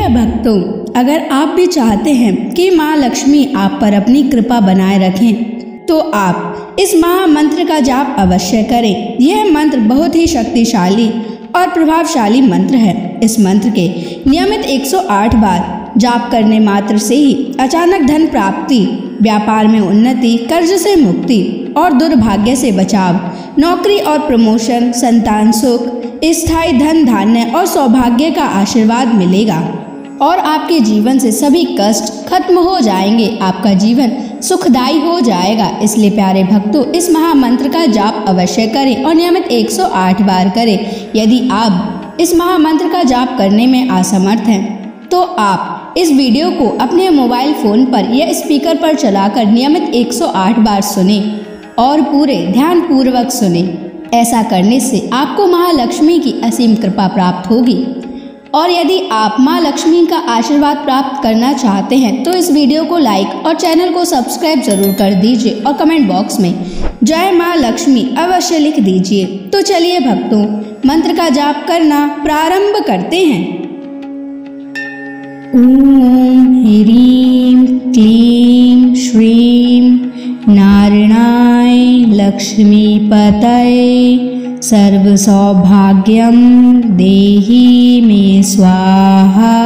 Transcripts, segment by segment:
प्रिय भक्तों, अगर आप भी चाहते हैं कि माँ लक्ष्मी आप पर अपनी कृपा बनाए रखें, तो आप इस महामंत्र का जाप अवश्य करें। यह मंत्र बहुत ही शक्तिशाली और प्रभावशाली मंत्र है। इस मंत्र के नियमित 108 बार जाप करने मात्र से ही अचानक धन प्राप्ति, व्यापार में उन्नति, कर्ज से मुक्ति और दुर्भाग्य से बचाव, नौकरी और प्रमोशन, संतान सुख, स्थायी धन धान्य और सौभाग्य का आशीर्वाद मिलेगा और आपके जीवन से सभी कष्ट खत्म हो जाएंगे। आपका जीवन सुखदायी हो जाएगा। इसलिए प्यारे भक्तों, इस महामंत्र का जाप अवश्य करें और नियमित 108 बार करें। यदि आप इस महामंत्र का जाप करने में असमर्थ हैं, तो आप इस वीडियो को अपने मोबाइल फोन पर या स्पीकर पर चलाकर नियमित 108 बार सुने और पूरे ध्यान पूर्वक सुने। ऐसा करने से आपको महालक्ष्मी की असीम कृपा प्राप्त होगी। और यदि आप माँ लक्ष्मी का आशीर्वाद प्राप्त करना चाहते हैं, तो इस वीडियो को लाइक और चैनल को सब्सक्राइब जरूर कर दीजिए और कमेंट बॉक्स में जय माँ लक्ष्मी अवश्य लिख दीजिए। तो चलिए भक्तों, मंत्र का जाप करना प्रारंभ करते हैं। ओम ह्रीं क्लीं श्रीं नारायणाय लक्ष्मीपतये सर्व सौभाग्यं देहि मे स्वाहा।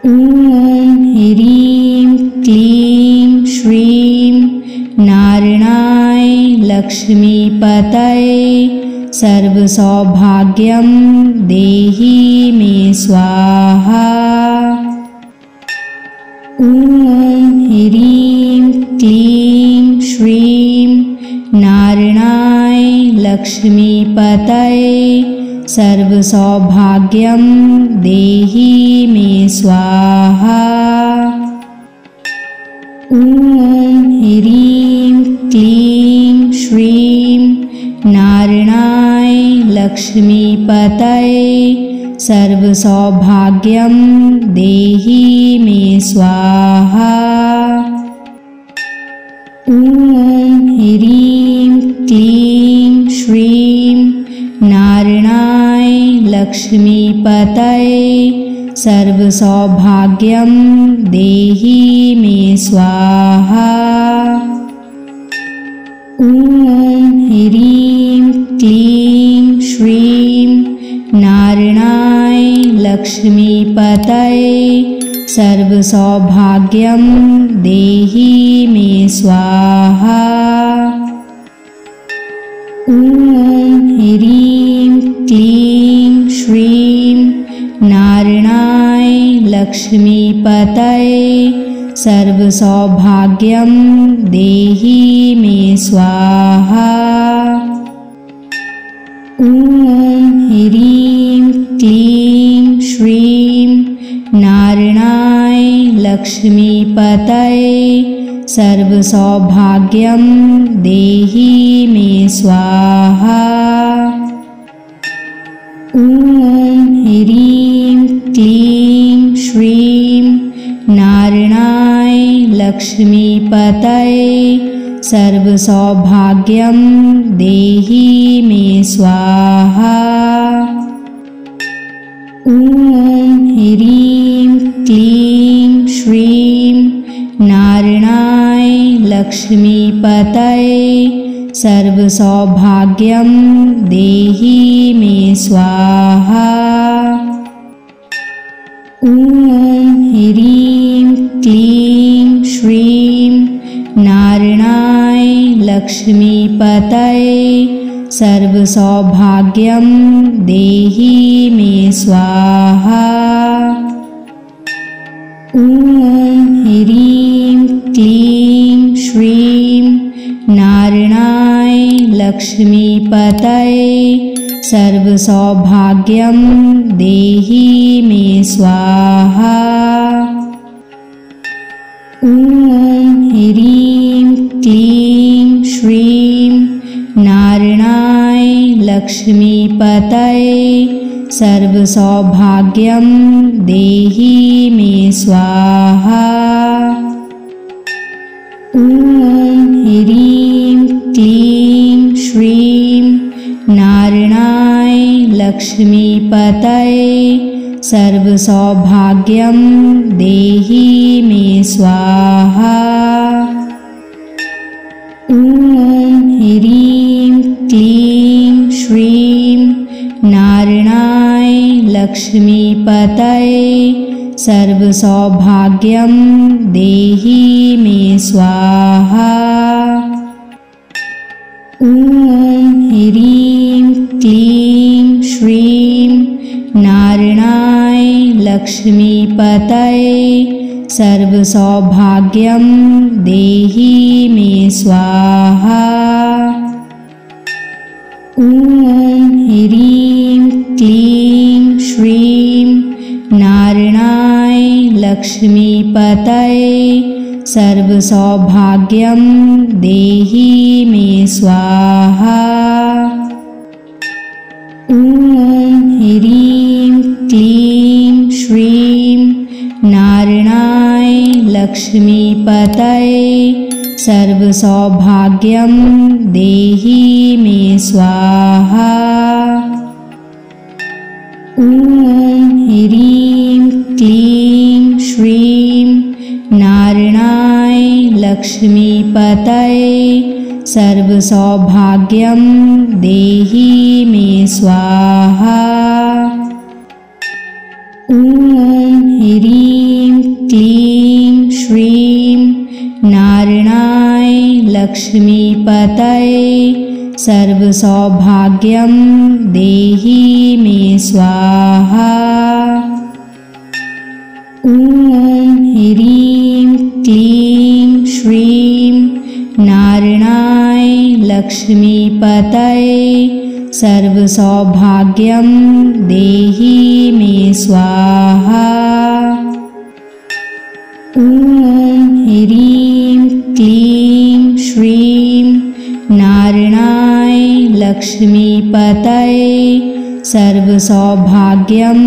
ओम ह्रीं क्लीं श्रीं नारायणाय लक्ष्मीपतये सर्व सौभाग्यं देहि मे स्वाहा। ओम ह्रीं क्लीं श्रीं नारायणाय लक्ष्मीपतये सर्व सौभाग्यं देहि मे स्वाहा। ओम ह्रीं क्लीं श्रीं नारायणाय लक्ष्मीपतये सर्व सौभाग्यं देहि मे स्वाहा। ओम ह्रीं क्लीं श्रीं नारायणाय लक्ष्मीपतये सर्व सौभाग्यं देहि मे स्वाहा। ओम ह्रीं क्लीं श्रीं नारायणाय लक्ष्मीपतये सर्व सौभाग्यं देहि मे स्वाहा। ओम ह्रीं क्लीं श्रीं नारायणाय लक्ष्मीपतये सर्व सौभाग्यं देहि मे स्वाहा। ओम ह्रीं क्लीं श्रीं नारायणाय लक्ष्मीपतये सर्व सौभाग्यं देहि मे स्वाहा। ओम ह्रीं क्लीं श्रीं नारायणाय लक्ष्मीपतये सर्व सौभाग्यं देहि मे स्वाहा। ओम ह्रीं क्लीं श्रीं नारायणाय लक्ष्मीपतये सर्व सौभाग्यं देहि मे स्वाहा। ओम ह्रीं क्लीं श्रीं नारायणाय लक्ष्मीपतये सर्व सौभाग्यं देहि मे स्वाहा। ओम ह्रीं क्लीं श्रीं नारायणाय लक्ष्मीपतये सर्व सौभाग्यं देहि मे स्वाहा। ओम ह्रीं क्लीं श्रीं नारायणाय लक्ष्मीपतये सर्व सौभाग्यं देहि मे स्वाहा। ओम ह्रीं क्लीं श्रीं नारायणाय लक्ष्मीपतये सर्वसौभाग्यं देहि मे स्वाहा। ॐ ह्रीं क्लीं श्रीं नारायणाय लक्ष्मीपतये सर्वसौभाग्यं देहि मे स्वाहा। ॐ ह्रीं क्लीं श्रीं नारायणाय लक्ष्मीपतये सर्वसौभाग्यं देहि मे स्वाहा। ॐ ह्रीं क्लीं श्रीं नारायणाय लक्ष्मीपतये सर्वसौभाग्यं देहि मे स्वाहा। ॐ ह्रीं क्लीं श्रीं नारायणाय लक्ष्मीपतये सर्वसौभाग्यं देहि मे स्वाहा। ॐ ह्रीं क्लीं श्रीं नारायणाय लक्ष्मीपतये सर्वसौभाग्यं देहि मे स्वाहा। ॐ ह्रीं क्लीं श्रीं नारायणाय लक्ष्मीपतये सर्वसौभाग्यं देहि मे स्वाहा। ॐ ह्रीं क्लीं श्रीं नारायणाय लक्ष्मीपतये सर्वसौभाग्यं देहि मे स्वाहा। ॐ ह्रीं क्लीं श्रीं नारायणाय लक्ष्मीपतये सर्वसौभाग्यं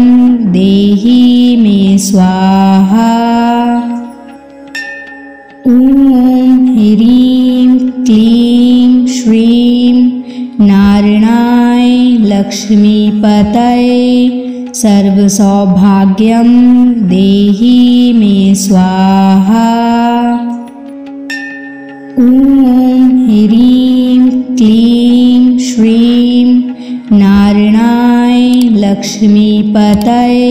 देहि मे स्वाहा। ॐ ह्रीं क्लीं श्रीं नारायणाय लक्ष्मीपतये सर्वसौभाग्यं देहि मे स्वाहा। ॐ ह्रीं क्लीं श्रीं नारायणाय लक्ष्मीपतये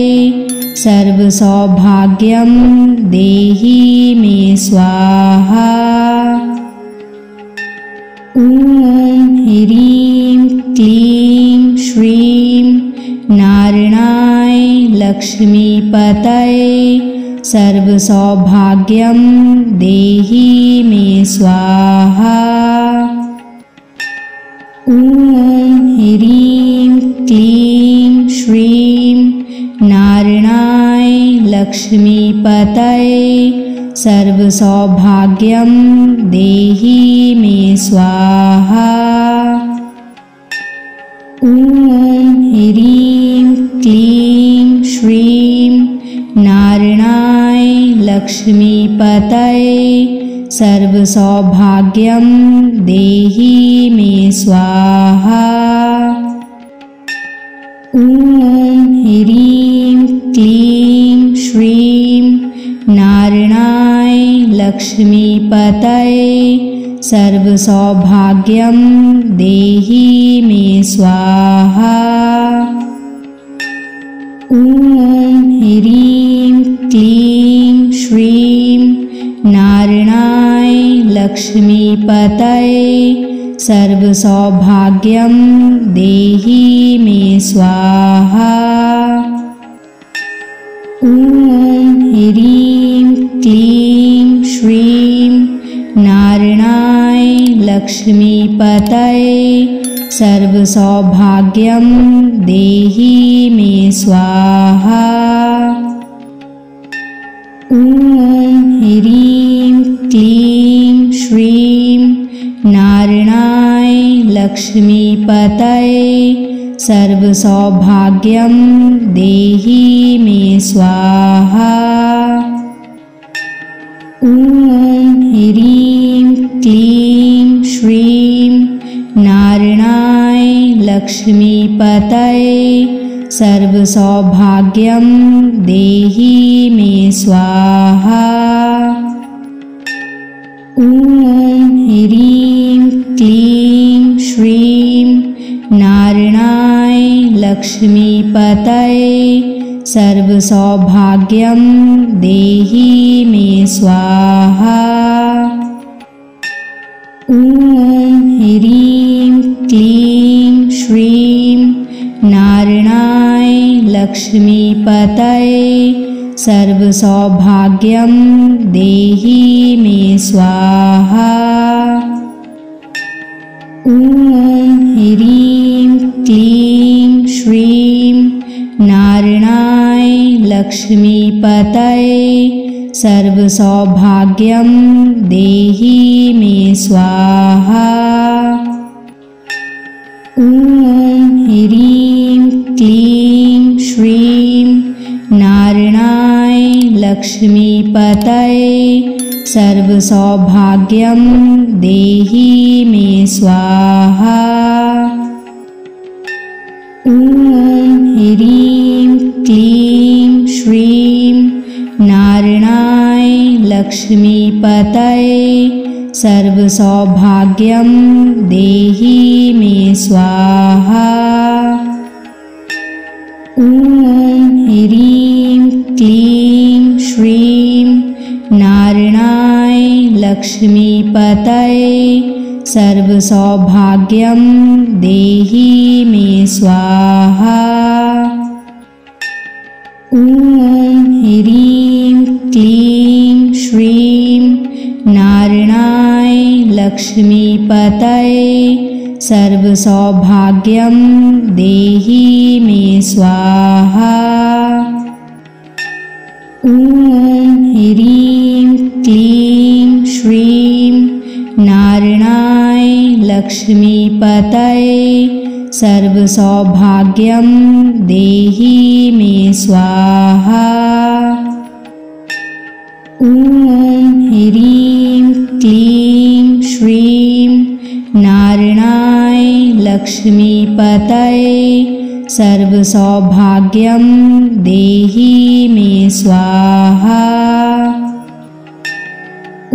सर्वसौभाग्यं देहि मे स्वाहा। ॐ ह्रीं क्लीं श्रीं नारायणाय लक्ष्मीपतये सर्वसौभाग्यं देहि मे स्वाहा। ॐ ह्रीं क्लीं श्रीं नारायणाय लक्ष्मीपतये सर्वसौभाग्यं देहि मे स्वाहा। ॐ ह्रीं क्लीं श्रीं नारायणाय लक्ष्मीपतये सर्वसौभाग्यं देहि मे स्वाहा। ॐ ह्रीं क्लीं श्रीं नारायणाय लक्ष्मीपतये सर्वसौभाग्यं देहि मे स्वाहा। ॐ ह्रीं क्लीं श्रीं नारायणाय लक्ष्मीपतये सर्वसौभाग्यं देहि मे स्वाहा। ॐ ह्रीं क्लीं श्रीं नारायणाय लक्ष्मीपतये सर्वसौभाग्यं देहि मे स्वाहा। ॐ ह्रीं क्लीं श्रीं नारायणाय लक्ष्मीपतये सर्वसौभाग्यं देहि मे स्वाहा। ॐ ह्रीं क्लीं श्रीं नारायणाय लक्ष्मीपतये सर्वसौभाग्यं देहि मे स्वाहा। ॐ ह्रीं क्लीं श्रीं नारायणाय लक्ष्मीपतये सर्वसौभाग्यं देहि मे स्वाहा। ॐ ह्रीं क्लीं श्रीं नारायणाय लक्ष्मीपतये सर्वसौभाग्यं देहि मे स्वाहा। ॐ ह्रीं क्लीं श्रीं नारायणाय लक्ष्मीपतये सर्वसौभाग्यं देहि मे स्वाहा। ॐ ह्रीं क्लीं श्रीं नारायणाय लक्ष्मीपतये सर्वसौभाग्यं देहि मे स्वाहा। ॐ ह्रीं क्लीं श्रीं नारायणाय लक्ष्मीपतये सर्वसौभाग्यं देहि मे स्वाहा। ॐ ह्रीं क्लीं श्रीं नारायणाय लक्ष्मीपतये सर्वसौभाग्यं देहि मे स्वाहा। ॐ ह्रीं क्लीं श्रीं नारायणाय लक्ष्मीपतये सर्वसौभाग्यं देहि मे स्वाहा। ॐ ह्रीं क्लीं श्रीं नारायणाय लक्ष्मीपतये सर्वसौभाग्यं देहि मे स्वाहा। ॐ ह्रीं क्लीं श्रीं नारायणाय लक्ष्मीपतये सर्वसौभाग्यं देहि मे स्वाहा। ॐ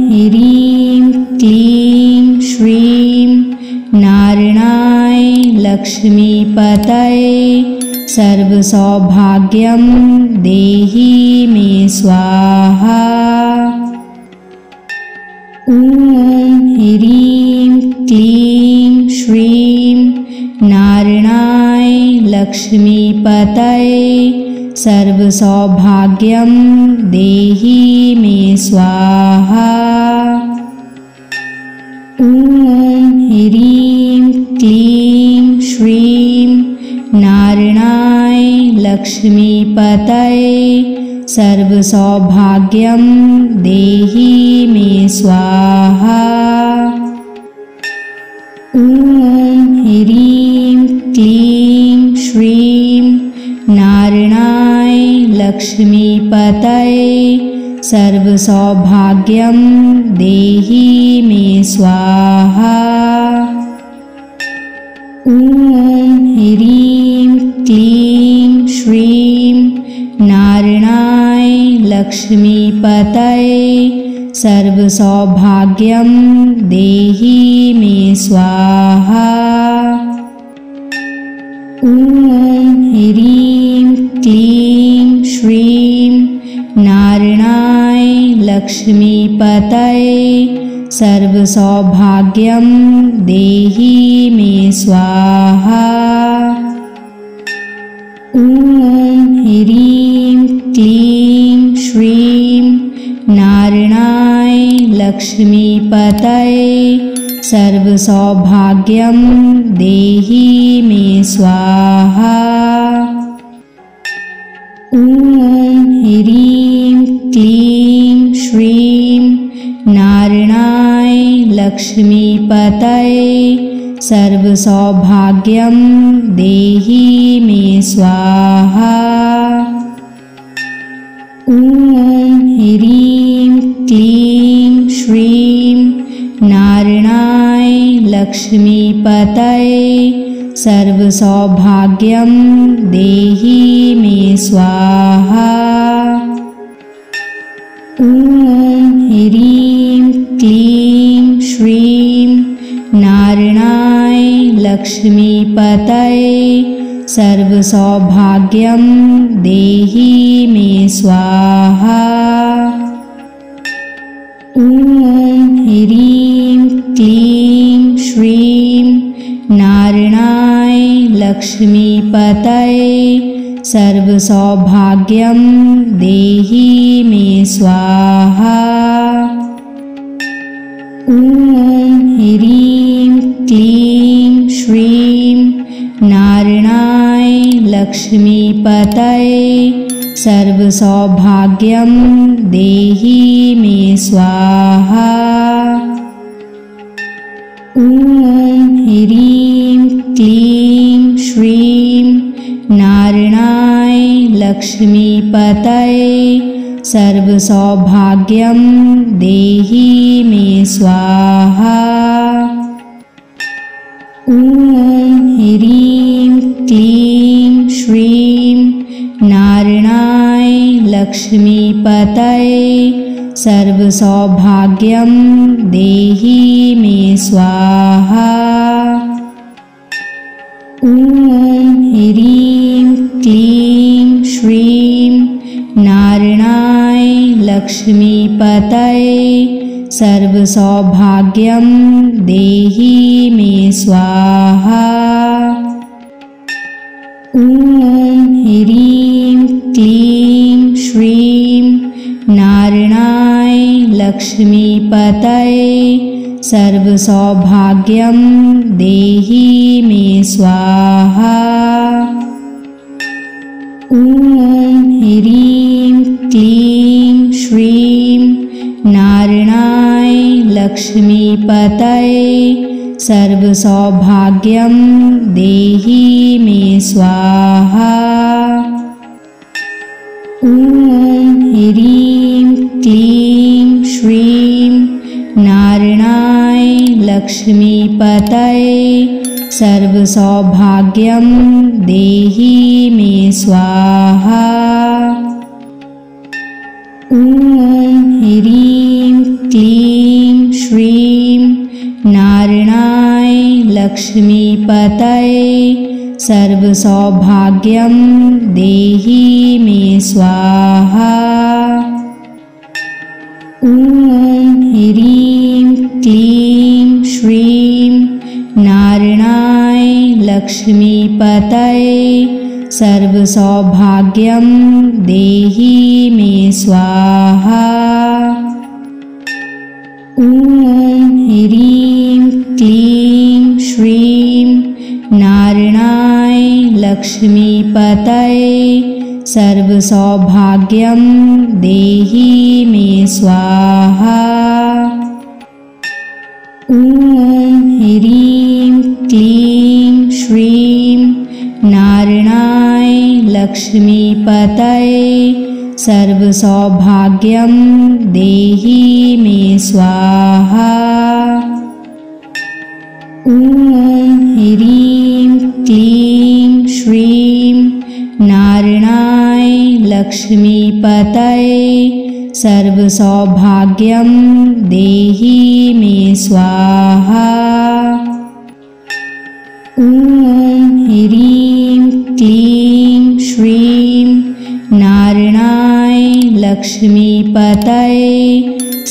ह्रीं क्लीं श्रीं नारायणाय लक्ष्मीपतये सर्वसौभाग्यं देहि मे स्वाहा। ॐ ह्रीं क्लीं श्रीं नारायणाय लक्ष्मीपतये सर्वसौभाग्यं देहि मे स्वाहा। ॐ ह्रीं क्लीं श्रीं नारायणाय लक्ष्मीपतये सर्वसौभाग्यं देहि मे स्वाहा। ॐ ह्रीं क्लीं श्रीं नारायणाय लक्ष्मीपतये सर्वसौभाग्यं देहि मे स्वाहा। ॐ ह्रीं क्लीं श्रीं नारायणाय लक्ष्मीपतये सर्वसौभाग्यं देहि मे स्वाहा। ॐ ह्रीं क्लीं श्रीं नारायणाय लक्ष्मीपतये सर्वसौभाग्यं देहि मे स्वाहा। ॐ ह्रीं क्लीं श्रीं नारायणाय लक्ष्मीपतये सर्वसौभाग्यं देहि मे स्वाहा। ॐ ह्रीं क्लीं श्रीं नारायणाय लक्ष्मीपतये सर्वसौभाग्यं देहि मे स्वाहा। ॐ ह्रीं क्लीं श्रीं नारायणाय लक्ष्मीपतये सर्वसौभाग्यं देहि मे स्वाहा। ॐ ह्रीं क्लीं श्रीं नारायणाय लक्ष्मीपतये सर्वसौभाग्यं देहि मे स्वाहा। ॐ ह्रीं क्लीं श्रीं नारायणाय लक्ष्मीपतये सर्वसौभाग्यं देहि मे स्वाहा। ॐ ह्रीं क्लीं श्रीं नारायणाय लक्ष्मीपतये सर्वसौभाग्यं देहि मे स्वाहा। ॐ ह्रीं क्लीं श्रीं नारायणाय लक्ष्मीपतये सर्वसौभाग्यं देहि मे स्वाहा। ॐ ह्रीं क्लीं श्रीं नारायणाय लक्ष्मीपतये सर्वसौभाग्यं देहि मे स्वाहा। ॐ ह्रीं क्लीं श्रीं नारायणाय लक्ष्मीपतये सर्वसौभाग्यं देहि मे स्वाहा। ॐ ह्रीं क्लीं श्रीं नारायणाय लक्ष्मीपतये सर्वसौभाग्यं देहि मे स्वाहा। ॐ ह्रीं क्लीं श्रीं नारायणाय लक्ष्मीपतये सर्वसौभाग्यं देहि मे स्वाहा। ॐ ह्रीं क्लीं श्रीं नारायणाय लक्ष्मीपतये सर्वसौभाग्यं देहि मे स्वाहा। ॐ ह्रीं क्लीं श्रीं नारायणाय लक्ष्मीपतये सर्वसौभाग्यं देहि मे स्वाहा। ॐ ह्रीं क्लीं श्रीं नारायणाय लक्ष्मीपतये सर्वसौभाग्यं देहि मे स्वाहा। ॐ ह्रीं क्लीं श्रीं नारायणाय लक्ष्मीपतये सर्वसौभाग्यं देहि मे स्वाहा। ॐ ह्रीं क्लीं श्रीं नारायणाय लक्ष्मीपतये सर्वसौभाग्यं देहि मे स्वाहा। ॐ ह्रीं क्लीं श्रीं नारायणाय लक्ष्मीपतये सर्वसौभाग्यं देहि मे स्वाहा। ॐ ह्रीं क्लीं श्रीं नारायणाय लक्ष्मीपतये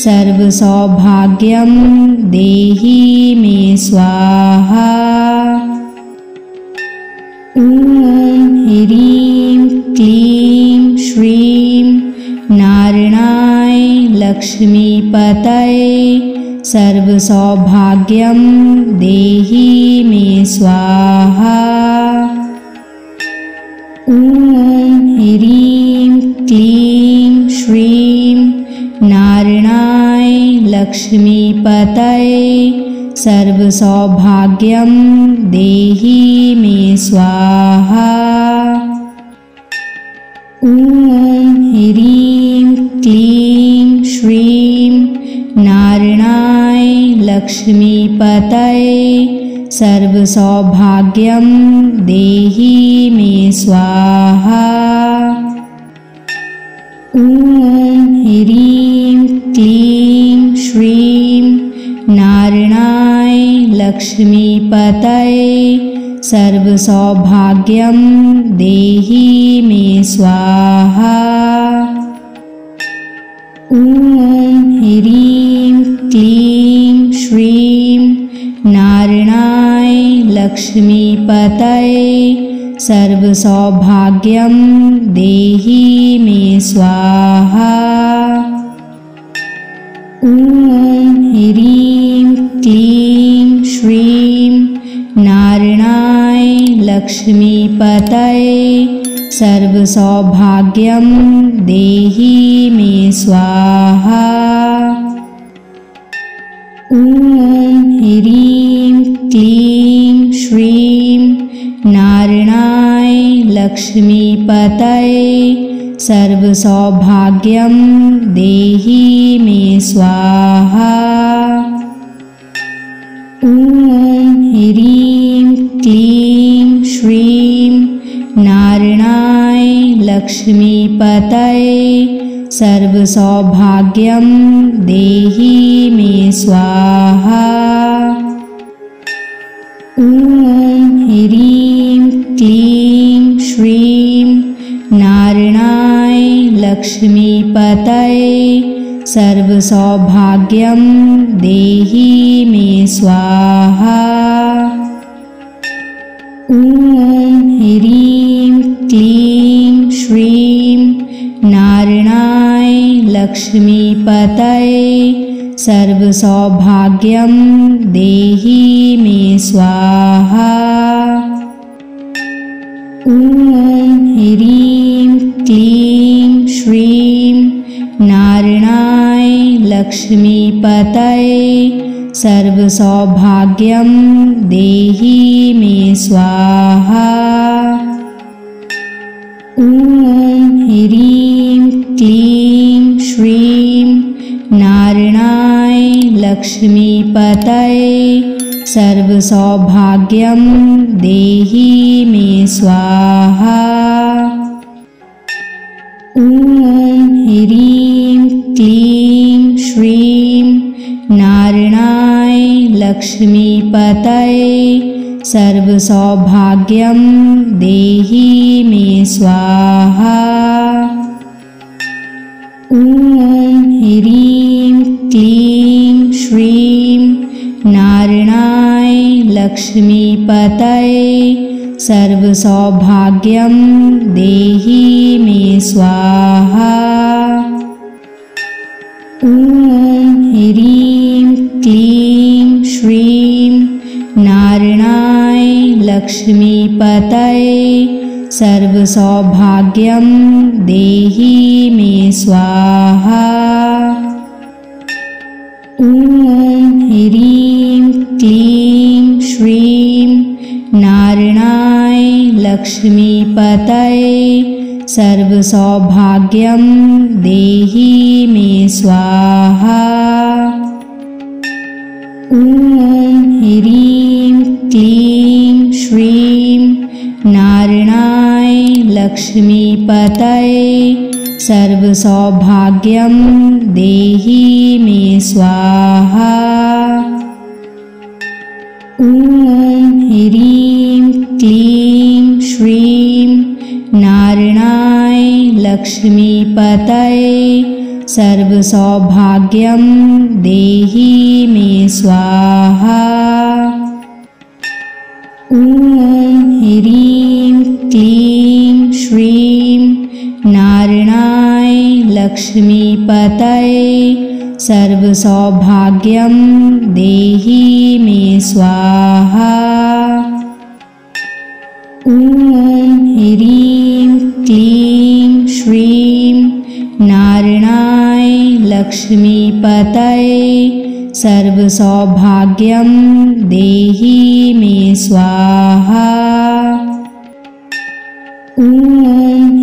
सर्वसौभाग्यं देहि मे स्वाहा। ॐ ह्रीं क्लीं श्रीं नारायणाय लक्ष्मीपतये सर्वसौभाग्यं देहि मे स्वाहा। ॐ ह्रीं क्लीं श्रीं नारायणाय लक्ष्मीपतये सर्वसौभाग्यं देहि मे स्वाहा। ॐ ह्रीं क्लीं श्रीं नारायणाय लक्ष्मीपतये सर्वसौभाग्यं देहि मे स्वाहा। ॐ ह्रीं क्लीं श्रीं नारायणाय लक्ष्मीपतये सर्वसौभाग्यं देहि मे स्वाहा। ॐ ह्रीं क्लीं श्रीं नारायणाय लक्ष्मीपतये सर्वसौभाग्यं देहि मे स्वाहा। ॐ ह्रीं क्लीं श्रीं नारायणाय लक्ष्मीपतये सर्वसौभाग्यं देहि मे स्वाहा। ॐ ह्रीं क्लीं श्रीं नारायणाय लक्ष्मीपतये सर्वसौभाग्यं देहि मे स्वाहा। ॐ ह्रीं क्लीं श्रीं नारायणाय लक्ष्मीपतये सर्वसौभाग्यं देहि मे स्वाहा। ॐ ह्रीं क्लीं श्रीं नारायणाय लक्ष्मीपतये सर्वसौभाग्यं देहि मे स्वाहा। ॐ ह्रीं क्लीं श्रीं नारायणाय लक्ष्मीपतये सर्वसौभाग्यं देहि मे स्वाहा। ॐ ह्रीं क्लीं श्रीं नारायणाय लक्ष्मीपतये सर्वसौभाग्यं देहि मे स्वाहा। ॐ ह्रीं क्लीं श्रीं नारायणाय लक्ष्मीपतये सर्वसौभाग्यं देहि मे स्वाहा। ॐ ह्रीं क्लीं श्रीं नारायणाय लक्ष्मीपतये सर्वसौभाग्यं देहि मे स्वाहा। ॐ ह्रीं क्लीं श्रीं नारायणाय लक्ष्मीपतये सर्वसौभाग्यं देहि मे स्वाहा। ॐ ह्रीं क्लीं श्रीं नारायणाय लक्ष्मीपतये सर्वसौभाग्यं देहि मे स्वाहा। ॐ ह्रीं क्लीं श्रीं नारायणाय लक्ष्मीपतये सर्वसौभाग्यं देहि मे स्वाहा। ॐ ह्रीं क्लीं श्रीं नारायणाय लक्ष्मीपतये सर्वसौभाग्यं देहि मे स्वाहा। ॐ ह्रीं क्लीं श्रीं नारायणाय लक्ष्मीपतये सर्वसौभाग्यं देहि मे स्वाहा। ॐ ह्रीं क्लीं श्रीं नारायणाय लक्ष्मीपतये सर्वसौभाग्यं देहि मे स्वाहा। ॐ ह्रीं क्लीं श्रीं नारायणाय लक्ष्मीपतये सर्वसौभाग्यं देहि मे स्वाहा। ॐ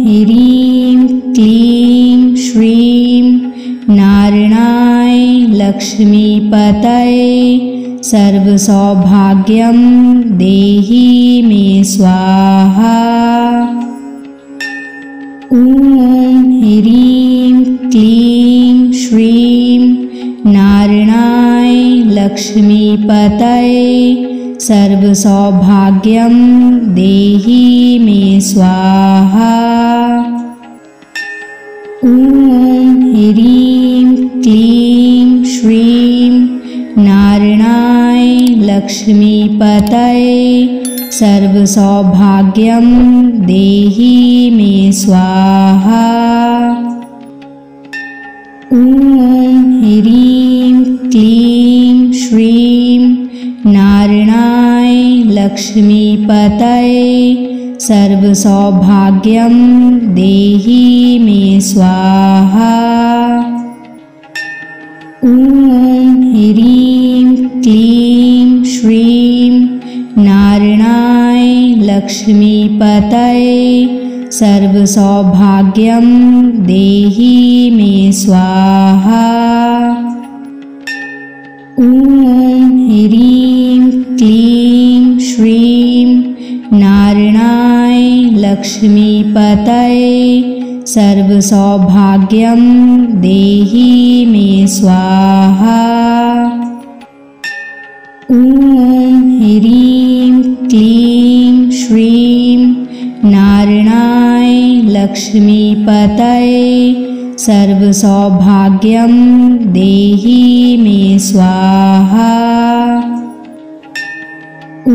ह्रीं क्लीं श्रीं नारायणाय लक्ष्मीपतये सर्वसौभाग्यं देहि मे स्वाहा। ॐ ह्रीं क्लीं श्रीं नारायणाय लक्ष्मीपतये सर्वसौभाग्यं देहि मे स्वाहा। ॐ ह्रीं क्लीं श्रीं नारायणाय लक्ष्मीपतये सर्वसौभाग्यं देहि मे स्वाहा। ॐ ह्रीं क्लीं श्रीं नारायणाय लक्ष्मीपतये सर्वसौभाग्यं देहि मे स्वाहा। ॐ ह्रीं क्लीं श्रीं नारायणाय लक्ष्मीपतये सर्वसौभाग्यं देहि मे स्वाहा। ॐ ह्रीं क्लीं श्रीं नारायणाय लक्ष्मीपतये सर्वसौभाग्यं देहि मे स्वाहा। ॐ ह्रीं क्लीं श्रीं नारायणाय लक्ष्मीपतये सर्वसौभाग्यं देहि मे स्वाहा। ॐ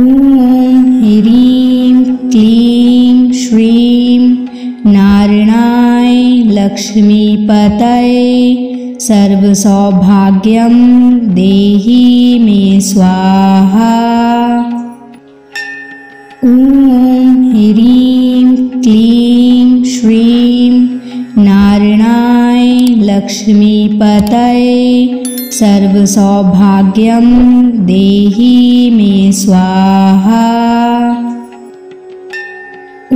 ह्रीं क्लीं श्रीं नारायणाय लक्ष्मीपतये सर्वसौभाग्यं देहि मे स्वाहा। ॐ ह्रीं क्लीं श्रीं नारायणाय लक्ष्मीपतये सर्वसौभाग्यं देहि मे स्वाहा। ॐ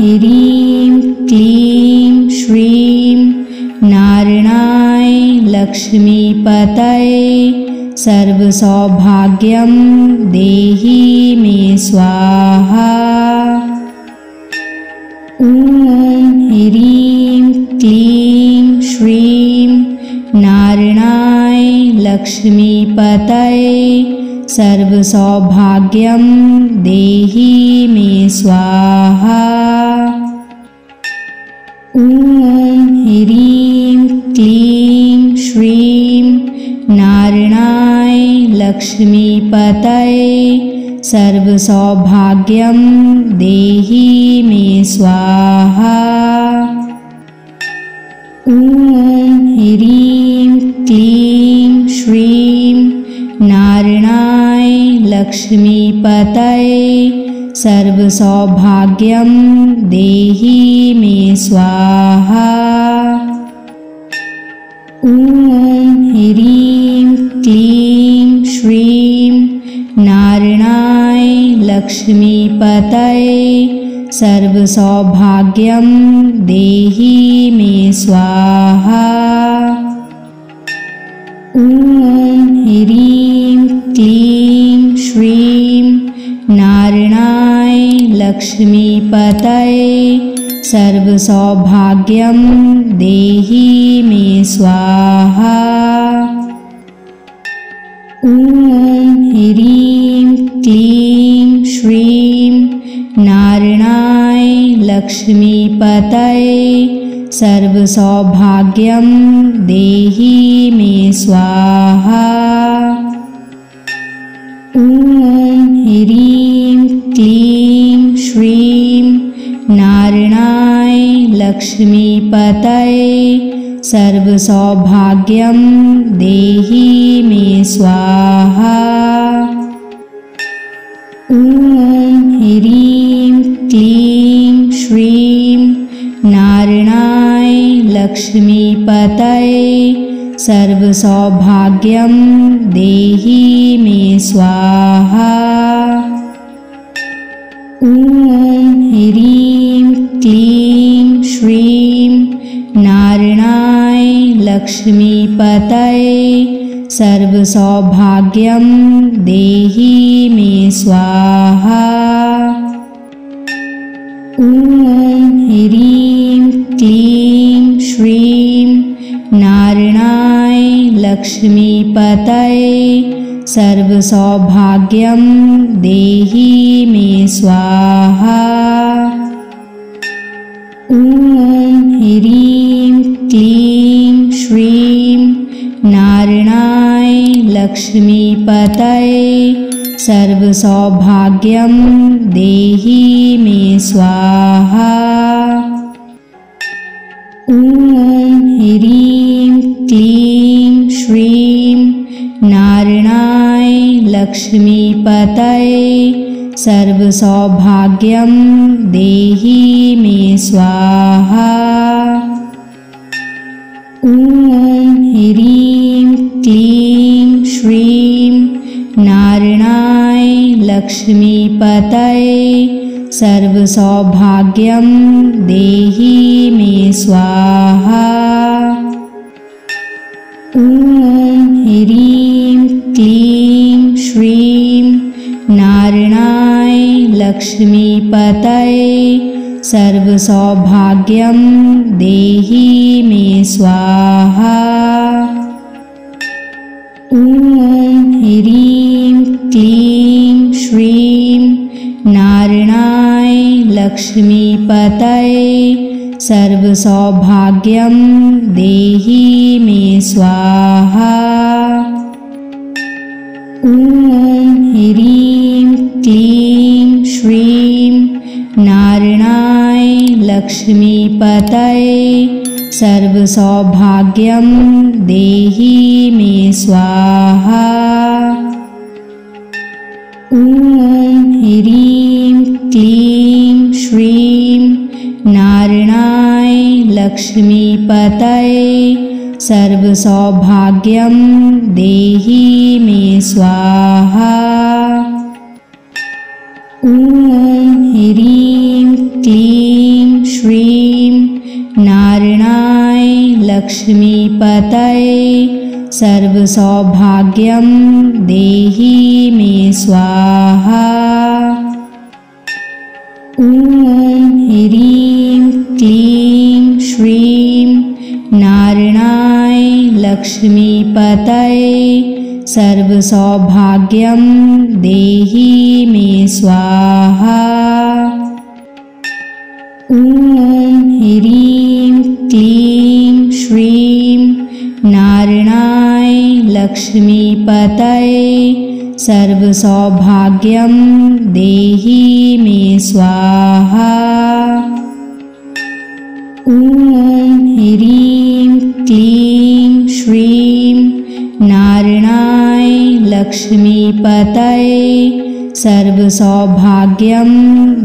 ह्रीं क्लीं श्रीं नारायणाय लक्ष्मीपतये सर्वसौभाग्यं देहि मे स्वाहा। ॐ ह्रीं क्लीं श्रीं नारायणाय लक्ष्मीपतये सर्वसौभाग्यं देहि मे स्वाहा। ॐ ह्रीं क्लीं श्रीं नारायणाय लक्ष्मीपतये सर्वसौभाग्यं देहि मे स्वाहा। ॐ ह्रीं क्लीं श्रीं नारायणाय लक्ष्मीपतये सर्वसौभाग्यं देहि मे स्वाहा। ॐ ह्रीं क्लीं श्रीं नारायणाय लक्ष्मीपतये सर्वसौभाग्यं देहि मे स्वाहा। ॐ ह्रीं क्लीं श्रीं नारायणाय लक्ष्मीपतये सर्वसौभाग्यं देहि मे स्वाहा। ॐ ह्रीं क्लीं श्रीं नारायणाय लक्ष्मीपतये सर्वसौभाग्यं देहि मे स्वाहा। ॐ ह्रीं क्लीं श्रीं नारायणाय लक्ष्मीपतये सर्वसौभाग्यं देहि मे स्वाहा। ॐ ह्रीं क्लीं श्रीं नारायणाय लक्ष्मीपतये सर्वसौभाग्यं देहि मे स्वाहा। ॐ ह्रीं क्लीं श्रीं नारायणाय लक्ष्मीपतये सर्वसौभाग्यं देहि मे स्वाहा। ॐ ह्रीं क्लीं श्रीं नारायणाय लक्ष्मीपतये सर्वसौभाग्यं देहि मे स्वाहा। ॐ ह्रीं क्लीं श्रीं नारायणाय लक्ष्मीपतये सर्वसौभाग्यं देहि मे स्वाहा। ॐ ह्रीं क्लीं श्रीं नारायणाय लक्ष्मीपतये सर्वसौभाग्यं देहि मे स्वाहा। ॐ ह्रीं क्लीं श्रीं नारायणाय लक्ष्मीपतये सर्वसौभाग्यं देहि मे स्वाहा। ॐ ह्रीं क्लीं श्रीं नारायणाय लक्ष्मीपतये सर्वसौभाग्यं देहि मे स्वाहा। ॐ ह्रीं क्लीं श्रीं नारायणाय लक्ष्मीपतये सर्वसौभाग्यं देहि मे स्वाहा। ॐ ह्रीं क्लीं श्रीं नारायणाय लक्ष्मीपतये सर्वसौभाग्यं देहि मे स्वाहा। ॐ ह्रीं क्लीं श्रीं नारायणाय लक्ष्मीपतये सर्वसौभाग्यं देहि मे स्वाहा। ॐ ह्रीं क्लीं श्रीं नारायणाय लक्ष्मीपतये सर्वसौभाग्यं देहि मे स्वाहा। ॐ ह्रीं क्लीं श्रीं नारायणाय लक्ष्मीपतये सर्वसौभाग्यं देहि मे स्वाहा। ॐ ह्रीं क्लीं श्रीं नारायणाय लक्ष्मीपतये सर्वसौभाग्यं देहि मे स्वाहा। ॐ ह्रीं क्लीं श्रीं नारायणाय लक्ष्मीपतये सर्वसौभाग्यं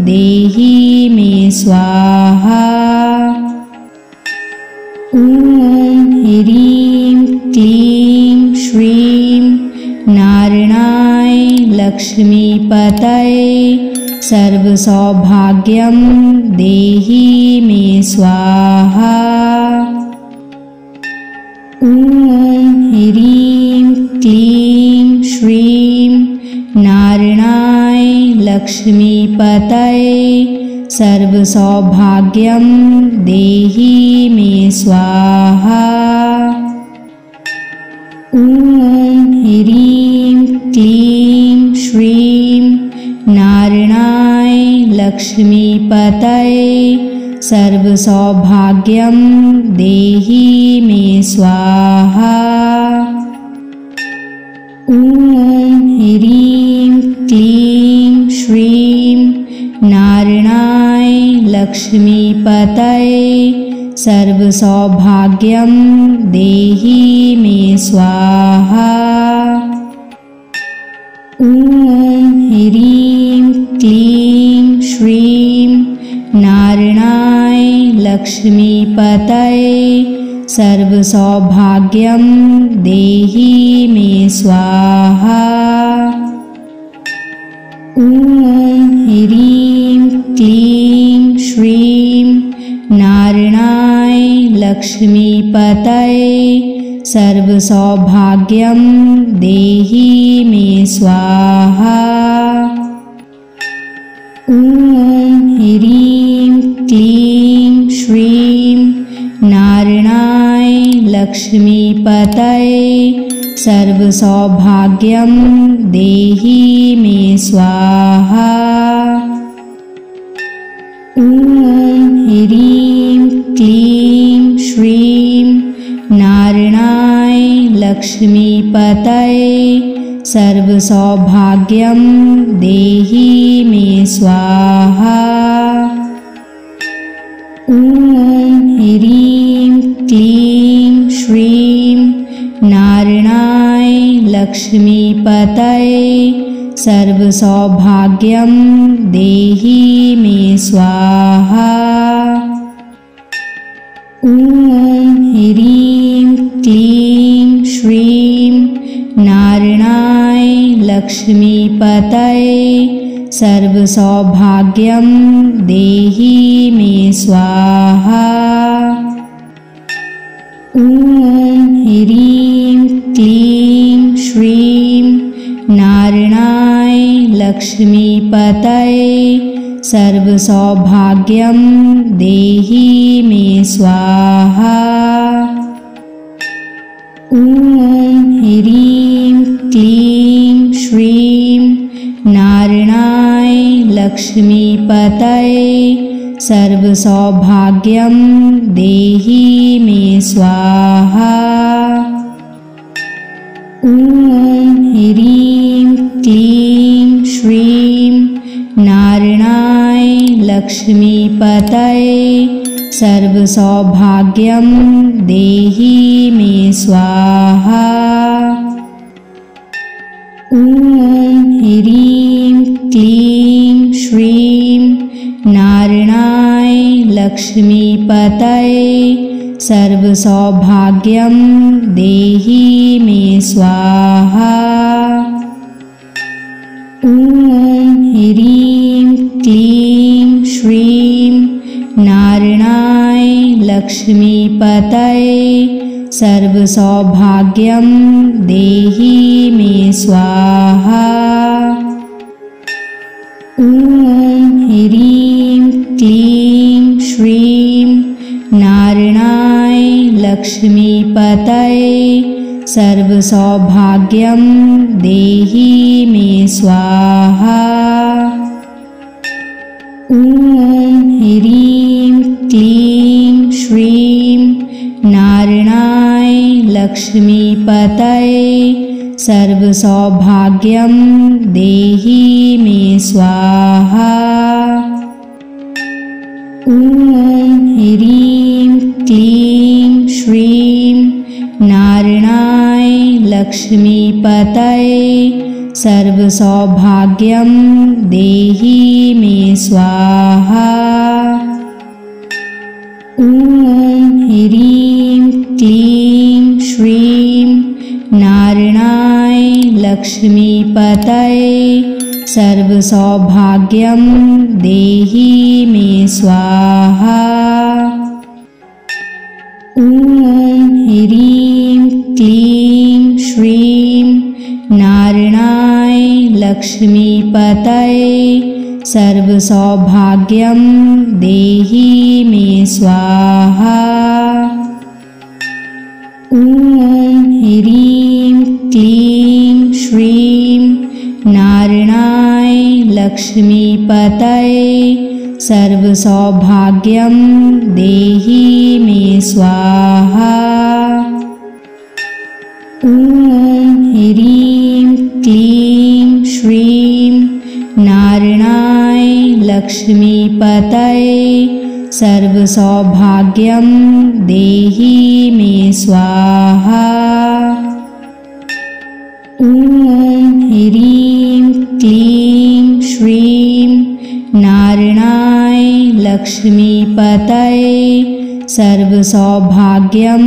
देहि मे स्वाहा। ॐ ह्रीं क्लीं श्रीं नारायणाय लक्ष्मीपतये सर्वसौभाग्यं देहि मे स्वाहा। ॐ ह्रीं क्लीं श्रीं नारायणाय लक्ष्मीपतये सर्वसौभाग्यं देहि मे स्वाहा। ॐ ह्रीं क्लीं श्रीं नारायणाय लक्ष्मीपतये सर्वसौभाग्यं देहि मे स्वाहा। ॐ ह्रीं क्लीं श्रीं नारायणाय लक्ष्मीपतये सर्वसौभाग्यं देहि मे स्वाहा। ॐ ह्रीं क्लीं श्रीं नारायणाय लक्ष्मीपतये सर्वसौभाग्यं देहि मे स्वाहा। ॐ ह्रीं क्लीं श्रीं नारायणाय लक्ष्मीपतये सर्वसौभाग्यं देहि मे स्वाहा। ॐ ह्रीं क्लीं श्रीं नारायणाय लक्ष्मीपतये सर्वसौभाग्यं देहि मे स्वाहा। ॐ ह्रीं क्लीं श्रीं नारायणाय लक्ष्मीपतये सर्वसौभाग्यं देहि मे स्वाहा। ॐ ह्रीं क्लीं श्रीं नारायणाय लक्ष्मीपतये सर्वसौभाग्यं देहि मे स्वाहा। ॐ ह्रीं क्लीं श्रीं नारायणाय लक्ष्मीपतये सर्वसौभाग्यं देहि मे स्वाहा। ॐ ह्रीं क्लीं श्रीं नारायणाय लक्ष्मीपतये सर्वसौभाग्यं देहि मे स्वाहा। ॐ ह्रीं क्लीं श्रीं नारायणाय लक्ष्मीपतये सर्वसौभाग्यं देहि मे स्वाहा। ॐ ह्रीं क्लीं श्रीं नारायणाय लक्ष्मीपतये सर्वसौभाग्यं देहि मे स्वाहा। ॐ ह्रीं क्लीं श्रीं नारायणाय लक्ष्मीपतये सर्वसौभाग्यं देहि मे स्वाहा। ॐ ह्रीं क्लीं श्रीं नारायणाय लक्ष्मीपतये सर्वसौभाग्यं देहि मे स्वाहा। ॐ ह्रीं क्लीं श्रीं नारायणाय लक्ष्मीपतये सर्वसौभाग्यं देहि मे स्वाहा। ॐ ह्रीं क्लीं श्रीं नारायणाय लक्ष्मीपतये सर्वसौभाग्यं देहि मे स्वाहा। ॐ ह्रीं क्लीं श्रीं नारायणाय लक्ष्मीपतये सर्वसौभाग्यं देहि मे स्वाहा। ॐ ह्रीं क्लीं श्रीं नारायणाय लक्ष्मीपतये सर्वसौभाग्यं देहि मे स्वाहा। ॐ ह्रीं क्लीं श्रीं नारायणाय लक्ष्मीपतये सर्वसौभाग्यं देहि मे स्वाहा। ॐ ह्रीं क्लीं श्रीं नारायणाय लक्ष्मीपतये सर्वसौभाग्यं देहि मे स्वाहा। ॐ ह्रीं क्लीं श्रीं नारायणाय लक्ष्मीपतये सर्वसौभाग्यं देहि मे स्वाहा। ॐ ह्रीं क्लीं श्रीं नारायणाय लक्ष्मीपतये सर्वसौभाग्यं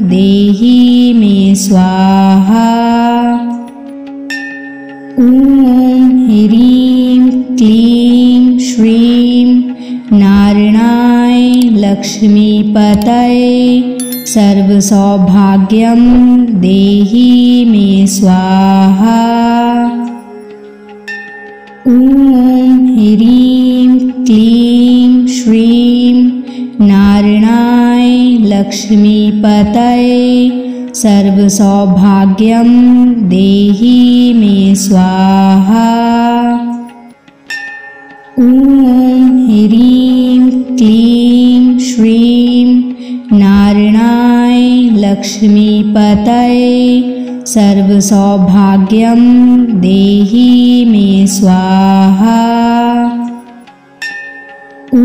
देहि मे स्वाहा। ॐ ह्रीं क्लीं श्रीं नारायणाय लक्ष्मीपतये सर्वसौभाग्यं देहि मे स्वाहा। ॐ ह्रीं क्लीं श्रीं नारायणाय लक्ष्मीपतये सर्वसौभाग्यं देहि मे स्वाहा। ॐ ह्रीं क्लीं श्रीं नारायणाय लक्ष्मीपतये सर्वसौभाग्यं देहि मे स्वाहा। ॐ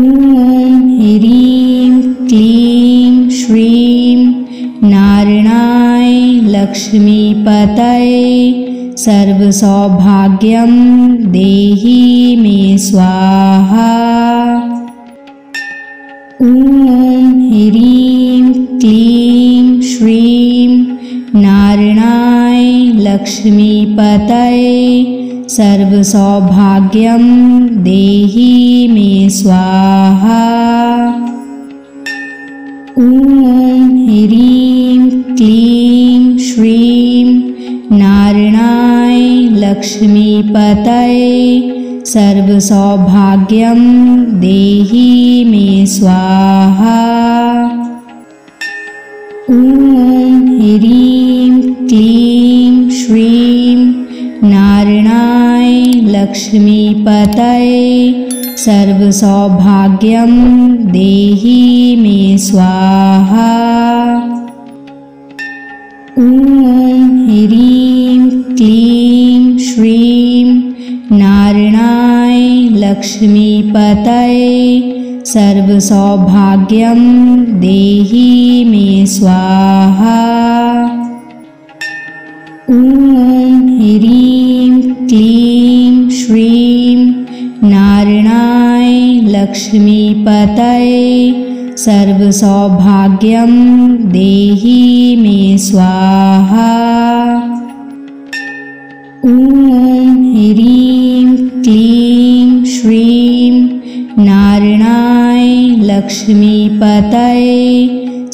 ह्रीं क्लीं श्रीं नारायणाय लक्ष्मीपतये सर्वसौभाग्यं देहि मे स्वाहा। ॐ ह्रीं क्लीं श्रीं नारायणाय लक्ष्मीपतये सर्वसौभाग्यं देहि मे स्वाहा। ॐ ह्रीं क्लीं श्रीं नारायणाय लक्ष्मीपतये सर्वसौभाग्यं देहि मे स्वाहा। ॐ ह्रीं क्लीं श्रीं नारायणाय लक्ष्मीपतये सर्वसौभाग्यं देहि मे स्वाहा। ॐ ह्रीं क्लीं श्रीं नारायणाय लक्ष्मीपतये सर्वसौभाग्यं देहि मे स्वाहा। ॐ ह्रीं क्लीं श्रीं नारायणाय लक्ष्मीपतये सर्वसौभाग्यं देहि मे स्वाहा। ॐ ह्रीं क्लीं श्रीं नारायणाय लक्ष्मीपतये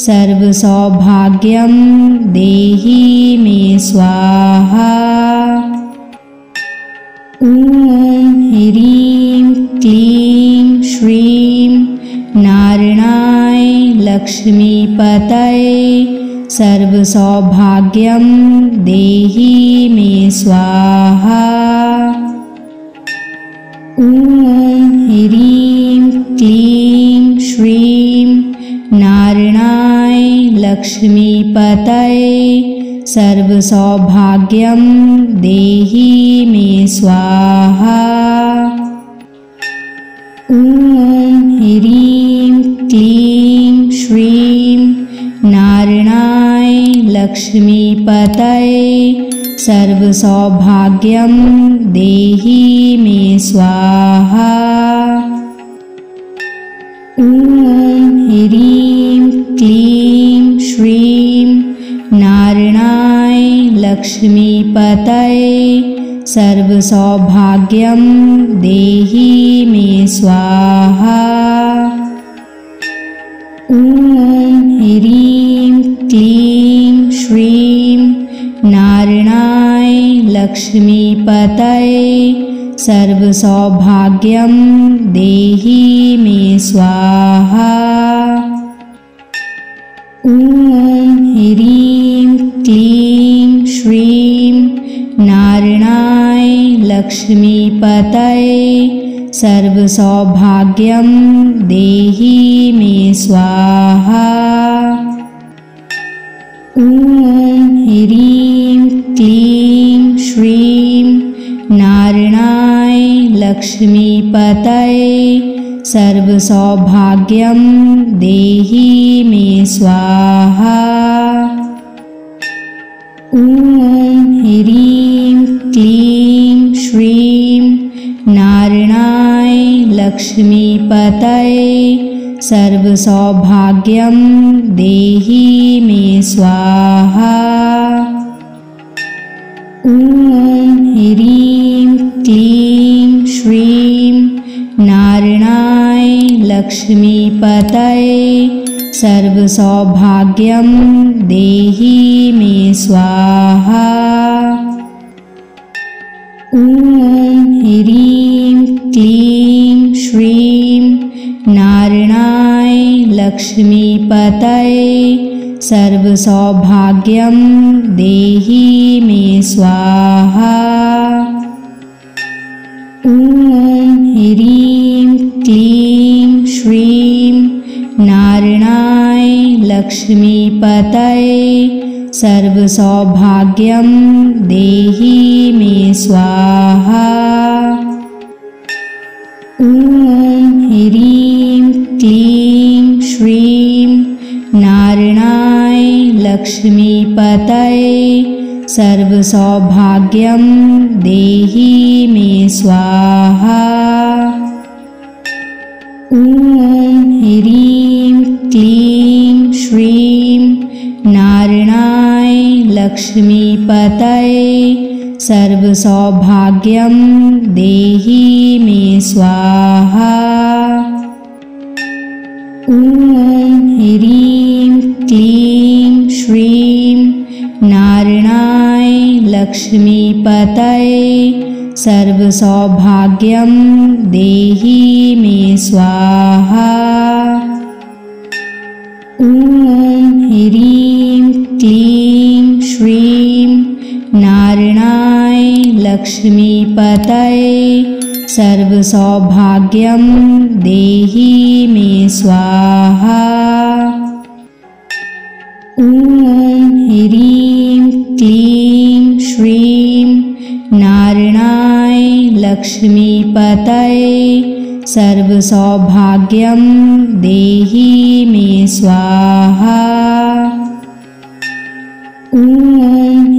सर्वसौभाग्यं देहि मे स्वाहा। ॐ ह्रीं क्लीं श्रीं नारायणाय लक्ष्मीपतये सर्वसौभाग्यं देहि मे स्वाहा। ॐ ह्रीं क्लीं श्रीं नारायणाय लक्ष्मीपतये सर्वसौभाग्यं देहि मे स्वाहा। ॐ ह्रीं क्लीं श्रीं नारायणाय लक्ष्मीपतये सर्वसौभाग्यं देहि मे स्वाहा। ॐ ह्रीं क्लीं श्रीं नारायणाय लक्ष्मीपतये सर्वसौभाग्यं देहि मे स्वाहा। ॐ ह्रीं क्लीं श्रीं नारायणाय लक्ष्मीपतये सर्वसौभाग्यं देहि मे स्वाहा। ॐ ह्रीं क्लीं श्रीं नारायणाय लक्ष्मीपतये सर्वसौभाग्यं देहि मे स्वाहा। ॐ ह्रीं क्लीं श्रीं नारायणाय लक्ष्मीपतये सर्वसौभाग्यं देहि मे स्वाहा। ॐ ह्रीं क्लीं श्रीं नारायणाय लक्ष्मीपतये सर्वसौभाग्यं देहि मे स्वाहा। ॐ ह्रीं क्लीं श्रीं नारायणाय लक्ष्मीपतये सर्वसौभाग्यं देहि मे स्वाहा। ॐ ह्रीं क्लीं श्रीं नारायणाय लक्ष्मीपतये सर्वसौभाग्यं देहि मे स्वाहा। ॐ ह्रीं क्लीं श्रीं नारायणाय लक्ष्मीपतये सर्वसौभाग्यं देहि मे स्वाहा। ॐ ह्रीं क्लीं श्रीं नारायणाय लक्ष्मीपतये सर्वसौभाग्यं देहि मे स्वाहा। ॐ ह्रीं क्लीं श्रीं नारायणाय लक्ष्मीपतये सर्वसौभाग्यं देहि मे स्वाहा। ॐ ह्रीं क्लीं श्रीं नारायणाय लक्ष्मीपतये सर्वसौभाग्यं देहि मे स्वाहा। ॐ ह्रीं क्लीं श्रीं नारायणाय लक्ष्मीपतये सर्वसौभाग्यं देहि मे स्वाहा। ॐ ह्रीं क्लीं श्रीं नारायणाय लक्ष्मीपतये सर्वसौभाग्यं देहि मे स्वाहा। ॐ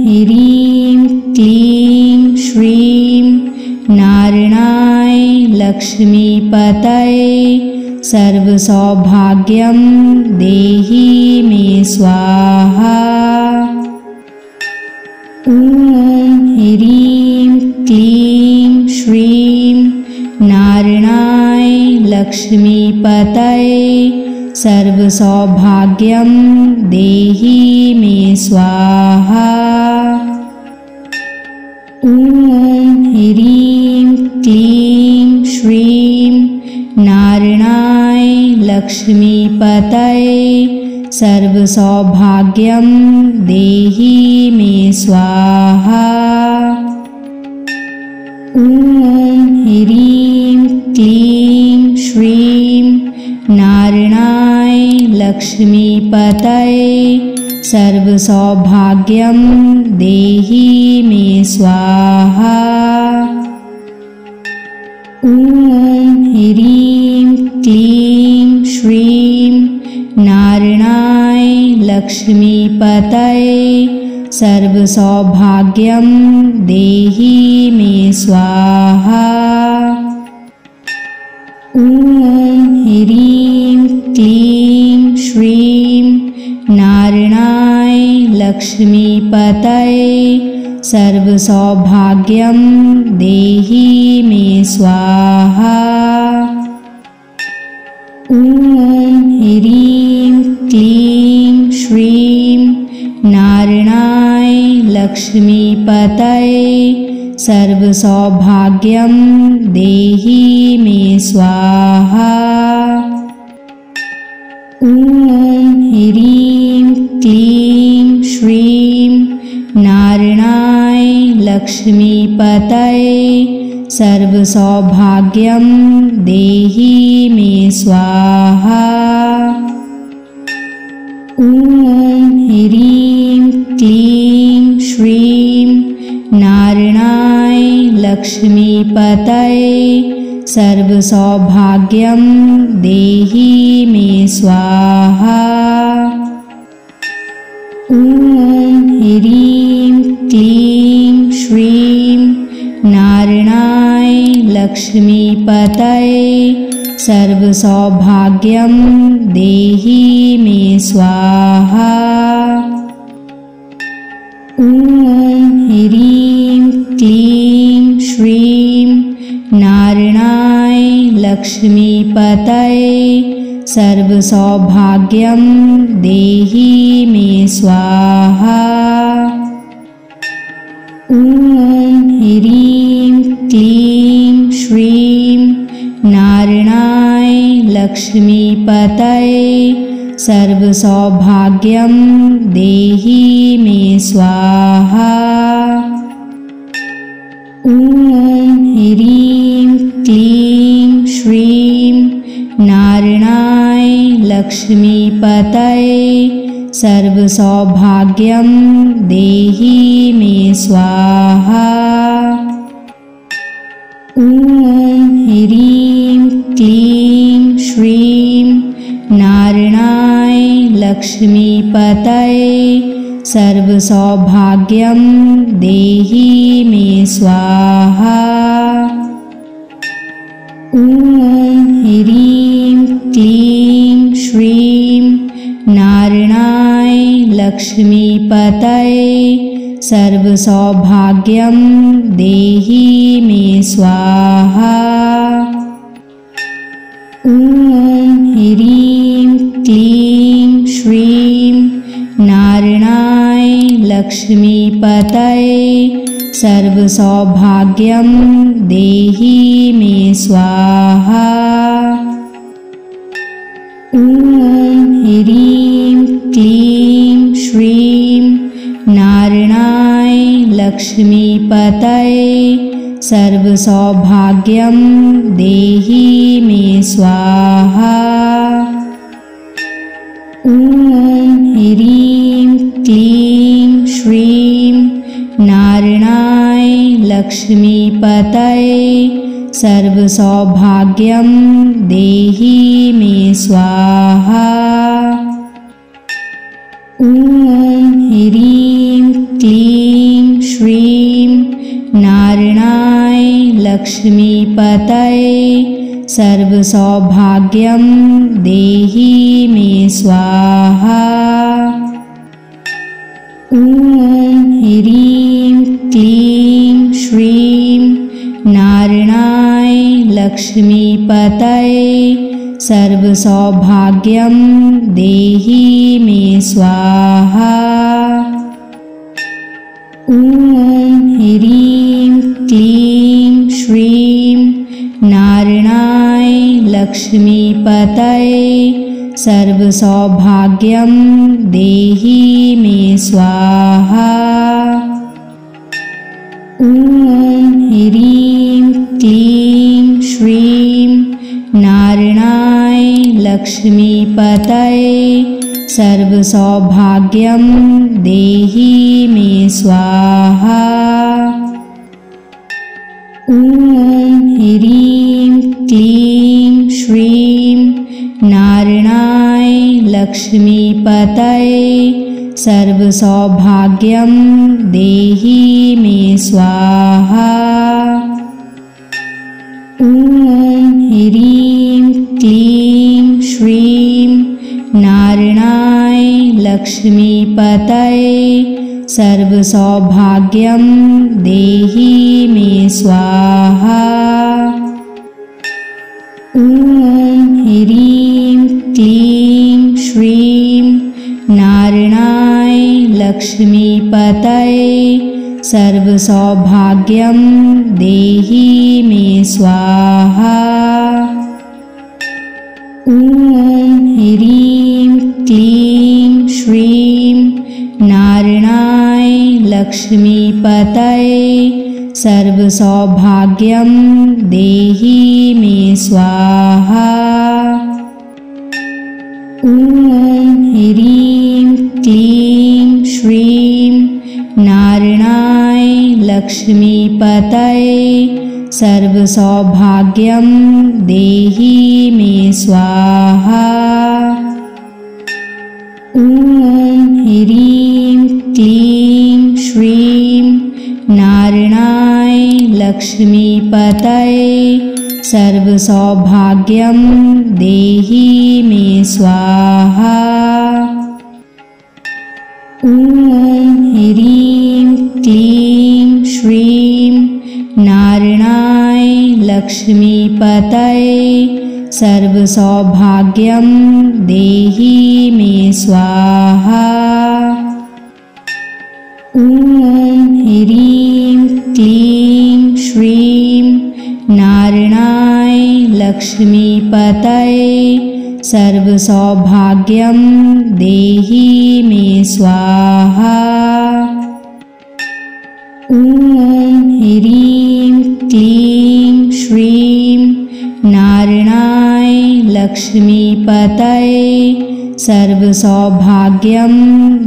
ह्रीं क्लीं श्रीं नारायणाय लक्ष्मीपतये सर्वसौभाग्यं देहि मे स्वाहा। ॐ ह्रीं क्लीं श्रीं नारायणाय लक्ष्मीपतये सर्वसौभाग्यं देहि मे स्वाहा। ॐ ह्रीं क्लीं श्रीं नारायणाय लक्ष्मीपतये सर्वसौभाग्यं देहि मे स्वाहा। ॐ ह्रीं क्लीं श्रीं नारायणाय लक्ष्मीपतये सर्वसौभाग्यं देहि मे स्वाहा। ॐ ह्रीं क्लीं श्रीं नारायणाय लक्ष्मीपतये सर्वसौभाग्यं देहि मे स्वाहा। ॐ ह्रीं क्लीं श्रीं नारायणाय लक्ष्मीपतये सर्वसौभाग्यं देहि मे स्वाहा। ॐ ह्रीं क्लीं श्रीं नारायणाय लक्ष्मीपतये सर्वसौभाग्यं देहि मे स्वाहा। ॐ ह्रीं क्लीं श्रीं नारायणाय लक्ष्मीपतये सर्वसौभाग्यं देहि मे स्वाहा। ॐ ह्रीं क्लीं श्रीं नारायणाय लक्ष्मीपतये सर्वसौभाग्यं देहि मे स्वाहा। ॐ ह्रीं क्लीं श्रीं नारायणाय लक्ष्मीपतये सर्वसौभाग्यं देहि मे स्वाहा। ॐ ह्रीं क्लीं श्रीं नारायणाय लक्ष्मीपतये सर्वसौभाग्यं देहि मे स्वाहा। ॐ ह्रीं क्लीं श्रीं नारायणाय लक्ष्मीपतये सर्वसौभाग्यं देहि मे स्वाहा। ॐ ह्रीं क्लीं श्रीं नारायणाय लक्ष्मीपतये सर्वसौभाग्यं देहि मे स्वाहा। ॐ ह्रीं क्लीं श्रीं नारायणाय लक्ष्मीपतये सर्वसौभाग्यं देहि मे स्वाहा। ॐ ह्रीं क्लीं श्रीं नारायणाय लक्ष्मीपतये सर्वसौभाग्यं देहि मे स्वाहा। ॐ ह्रीं क्लीं श्रीं नारायणाय लक्ष्मीपतये सर्वसौभाग्यं देहि मे स्वाहा। ॐ ह्रीं क्लीं श्रीं नारायणाय लक्ष्मीपतये सर्वसौभाग्यं देहि मे स्वाहा। ॐ ह्रीं क्लीं श्रीं नारायणाय लक्ष्मीपतये सर्वसौभाग्यं देहि मे स्वाहा। ॐ ह्रीं क्लीं श्रीं नारायणाय लक्ष्मीपतये सर्वसौभाग्यं देहि मे स्वाहा। ॐ ह्रीं क्लीं श्रीं नारायणाय लक्ष्मीपतये सर्वसौभाग्यं देहि मे स्वाहा। ॐ ह्रीं क्लीं श्रीं नारायणाय लक्ष्मीपतये सर्वसौभाग्यं देहि मे स्वाहा। ॐ ह्रीं क्लीं श्रीं नारायणाय लक्ष्मीपतये सर्वसौभाग्यं देहि मे स्वाहा। ॐ ह्रीं क्लीं श्रीं नारायणाय लक्ष्मीपतये सर्वसौभाग्यं देहि मे स्वाहा। ॐ ह्रीं क्लीं श्रीं नारायणाय लक्ष्मीपतये सर्वसौभाग्यं देहि मे स्वाहा। ॐ ह्रीं क्लीं श्रीं नारायणाय लक्ष्मीपतये सर्वसौभाग्यं देहि मे स्वाहा। ॐ ह्रीं क्लीं श्रीं नारायणाय लक्ष्मीपतये सर्वसौभाग्यं देहि मे स्वाहा। ॐ ह्रीं क्लीं श्रीं नारायणाय लक्ष्मीपतये सर्वसौभाग्यं देहि मे स्वाहा। ॐ ह्रीं क्लीं श्रीं नारायणाय लक्ष्मीपतये सर्वसौभाग्यं देहि मे स्वाहा। ॐ ह्रीं क्लीं श्रीं नारायणाय लक्ष्मीपतये सर्वसौभाग्यं देहि मे स्वाहा। ॐ ह्रीं क्लीं श्रीं नारायणाय लक्ष्मीपतये सर्वसौभाग्यं देहि मे स्वाहा। ॐ ह्रीं क्लीं श्रीं नारायणाय लक्ष्मीपतये सर्वसौभाग्यं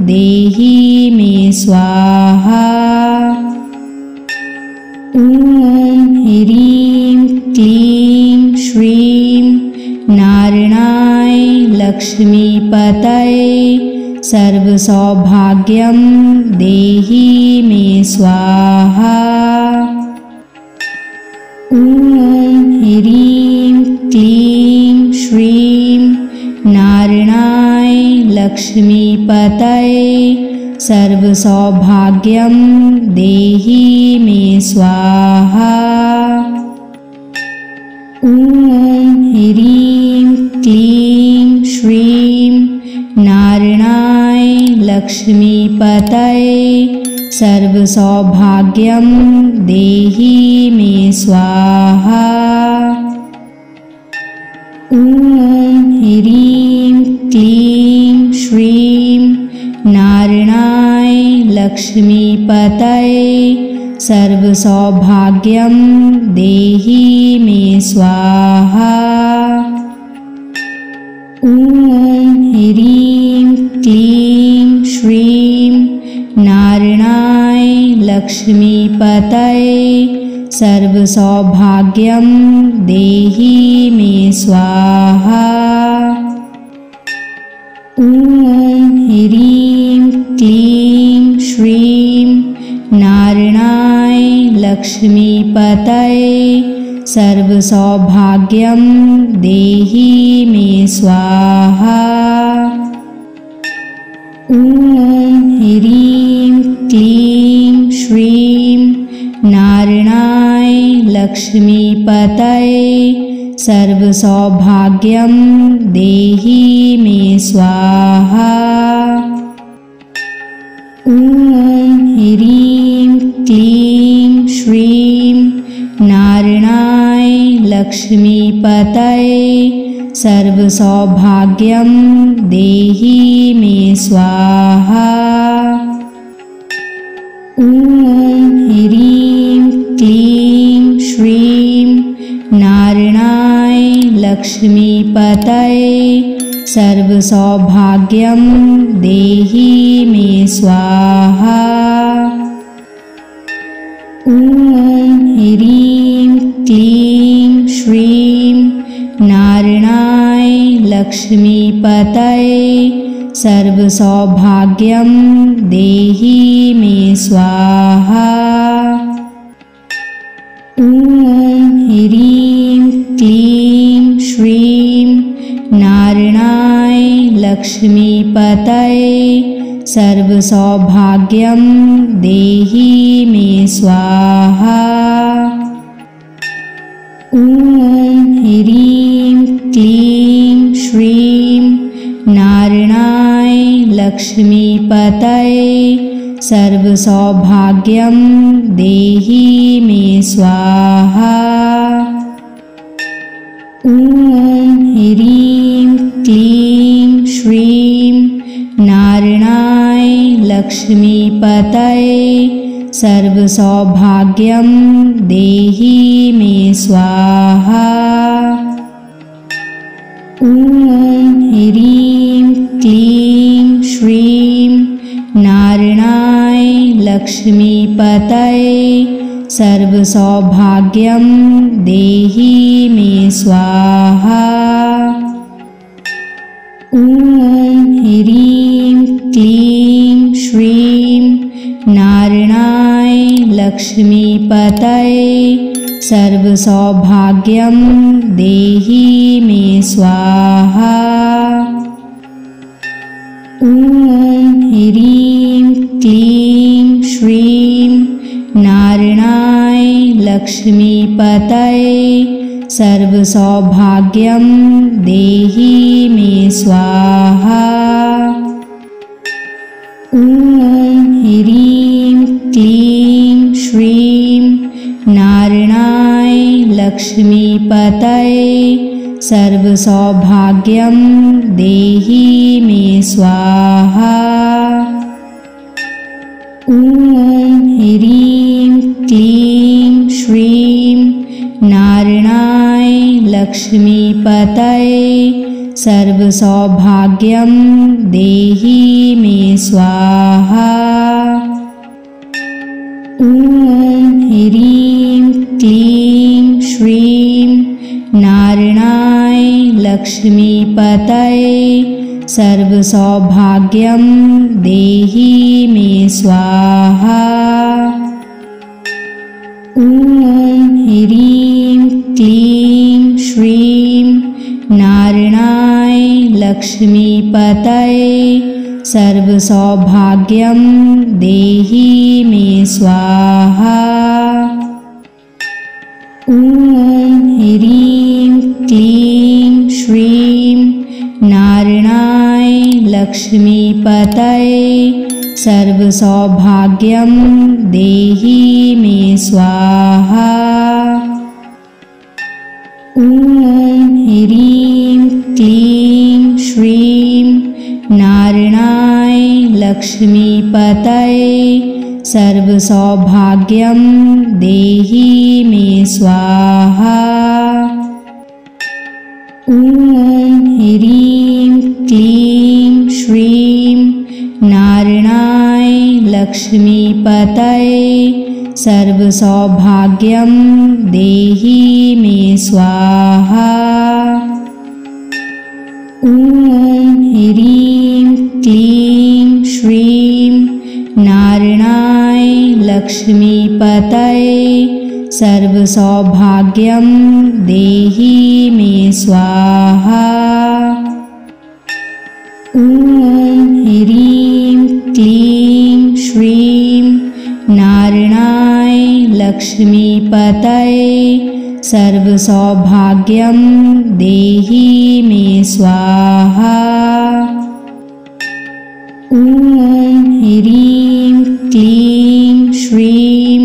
देहि मे स्वाहा। ॐ ह्रीं क्लीं श्रीं नारायणाय लक्ष्मीपतये सर्वसौभाग्यं देहि मे स्वाहा। ॐ ह्रीं क्लीं श्रीं नारायणाय लक्ष्मीपतये सर्वसौभाग्यं देहि मे स्वाहा। ॐ ह्रीं क्लीं श्रीं नारायणाय लक्ष्मीपतये सर्वसौभाग्यं देहि मे स्वाहा। ॐ ह्रीं क्लीं श्रीं नारायणाय लक्ष्मीपतये सर्वसौभाग्यं देहि मे स्वाहा। ॐ ह्रीं क्लीं श्रीं नारायणाय लक्ष्मीपतये सर्वसौभाग्यं देहि मे स्वाहा। ॐ ह्रीं क्लीं श्रीं नारायणाय लक्ष्मीपतये सर्वसौभाग्यं देहि मे स्वाहा। ॐ ह्रीं क्लीं श्रीं नारायणाय लक्ष्मीपतये सर्वसौभाग्यं देहि मे स्वाहा। ॐ ह्रीं क्लीं श्रीं नारायणाय लक्ष्मीपतये सर्वसौभाग्यं देहि मे स्वाहा। ॐ ह्रीं क्लीं श्रीं नारायणाय लक्ष्मीपतये सर्वसौभाग्यं देहि मे स्वाहा। ॐ ह्रीं क्लीं श्रीं नारायणाय लक्ष्मीपतये सर्वसौभाग्यं देहि मे स्वाहा। ॐ ह्रीं क्लीं श्रीं नारायणाय लक्ष्मीपतये सर्वसौभाग्यं देहि मे स्वाहा। ॐ ह्रीं क्लीं श्रीं नारायणाय लक्ष्मीपतये सर्वसौभाग्यं देहि मे स्वाहा। ॐ ह्रीं क्लीं श्रीं नारायणाय लक्ष्मीपतये सर्वसौभाग्यं देहि मे स्वाहा। ॐ ह्रीं क्लीं श्रीं नारायणाय लक्ष्मीपतये सर्वसौभाग्यं देहि मे स्वाहा। ॐ ह्रीं क्लीं श्रीं नारायणाय लक्ष्मीपतये सर्वसौभाग्यं देहि मे स्वाहा। ॐ ह्रीं क्लीं श्रीं नारायणाय लक्ष्मीपतये सर्वसौभाग्यं देहि मे स्वाहा। ॐ ह्रीं क्लीं श्रीं नारायणाय लक्ष्मीपतये सर्वसौभाग्यं देहि मे स्वाहा। ॐ ह्रीं क्लीं श्रीं नारायणाय लक्ष्मीपतये सर्वसौभाग्यं देहि मे स्वाहा। ॐ ह्रीं क्लीं श्रीं नारायणाय लक्ष्मीपतये सर्वसौभाग्यं देहि मे स्वाहा। ॐ ह्रीं क्लीं श्रीं नारायणाय लक्ष्मीपतये सर्वसौभाग्यं देहि मे स्वाहा। ॐ ह्रीं क्लीं श्रीं नारायणाय लक्ष्मीपतये सर्वसौभाग्यं देहि मे स्वाहा। ॐ ह्रीं क्लीं श्रीं नारायणाय लक्ष्मीपतये सर्वसौभाग्यं देहि मे स्वाहा। ॐ ह्रीं क्लीं श्रीं नारायणाय लक्ष्मीपतये सर्वसौभाग्यं देहि मे स्वाहा। ॐ ह्रीं क्लीं श्रीं नारायणाय लक्ष्मीपतये सर्वसौभाग्यं देहि मे स्वाहा। ॐ ह्रीं क्लीं श्रीं नारायणाय लक्ष्मीपतये सर्वसौभाग्यं देहि मे स्वाहा। ॐ ह्रीं क्लीं श्रीं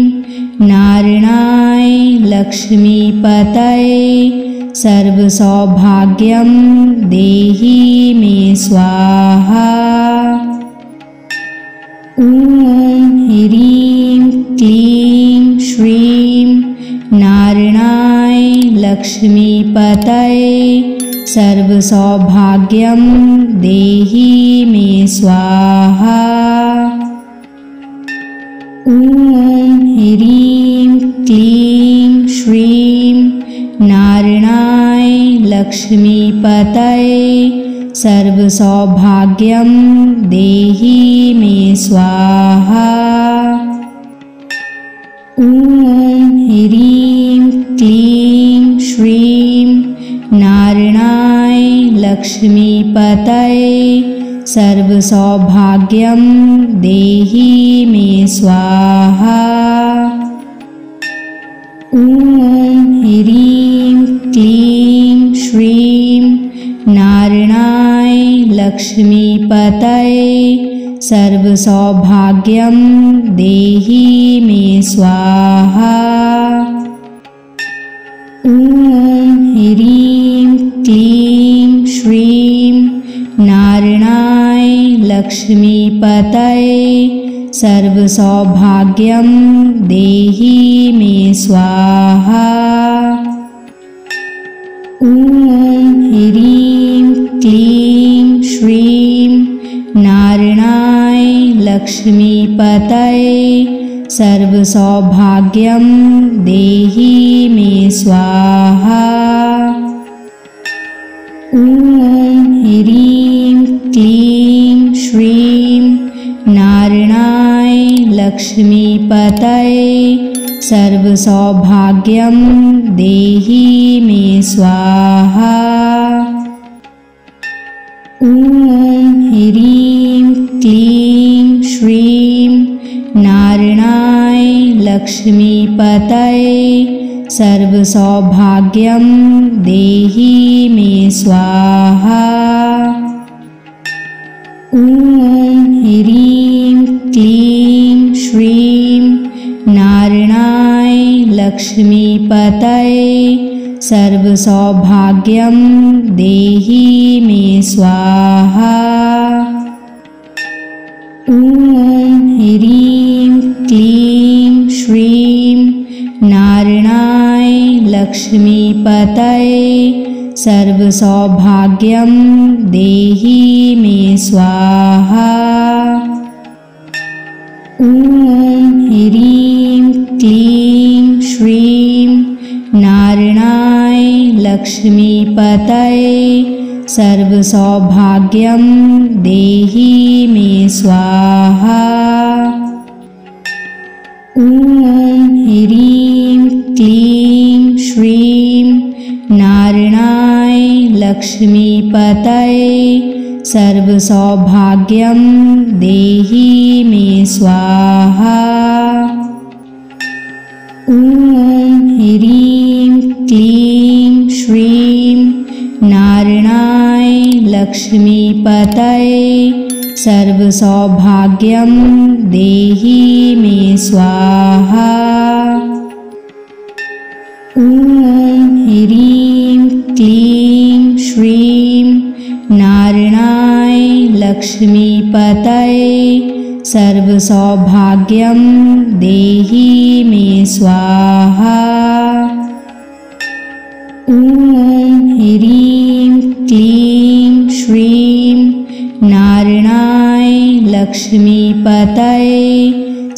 नारायणाय लक्ष्मीपतये सर्वसौभाग्यं देहि मे स्वाहा। ॐ ह्रीं क्लीं श्रीं नारायणाय लक्ष्मीपतये सर्वसौभाग्यं देहि मे स्वाहा। ॐ ह्रीं क्लीं श्रीं नारायणाय लक्ष्मीपतये सर्वसौभाग्यं देहि मे स्वाहा। ॐ ह्रीं क्लीं श्रीं नारायणाय लक्ष्मीपतये सर्वसौभाग्यं देहि मे स्वाहा। ॐ ह्रीं क्लीं श्रीं नारायणाय लक्ष्मीपतये सर्वसौभाग्यं देहि मे स्वाहा। ॐ ह्रीं क्लीं श्रीं नारायणाय लक्ष्मीपतये सर्वसौभाग्यं देहि मे स्वाहा। ॐ ह्रीं क्लीं श्रीं नारायणाय लक्ष्मीपतये सर्वसौभाग्यं देहि मे स्वाहा। ॐ ह्रीं क्लीं श्रीं नारायणाय लक्ष्मीपतये सर्वसौभाग्यं देहि मे स्वाहा। ॐ ह्रीं क्लीं श्रीं नारायणाय लक्ष्मीपतये सर्वसौभाग्यं देहि मे स्वाहा। ॐ ह्रीं क्लीं श्रीं नारायणाय लक्ष्मीपतये सर्वसौभाग्यं देहि मे स्वाहा। ॐ ह्रीं क्लीं श्रीं नारायणाय लक्ष्मीपतये सर्वसौभाग्यं देहि मे स्वाहा। ॐ ह्रीं क्लीं श्रीं नारायणाय लक्ष्मीपतये सर्वसौभाग्यं देहि मे स्वाहा। ॐ ह्रीं क्लीं श्रीं नारायणाय लक्ष्मीपतये सर्वसौभाग्यं देहि मे स्वाहा। ॐ ह्रीं क्लीं श्रीं नारायणाय लक्ष्मीपतये सर्वसौभाग्यं देहि मे स्वाहा। ॐ ह्रीं क्लीं श्रीं नारायणाय लक्ष्मीपतये सर्वसौभाग्यं देहि मे स्वाहा। ॐ ह्रीं क्लीं श्रीं नारायणाय लक्ष्मीपतये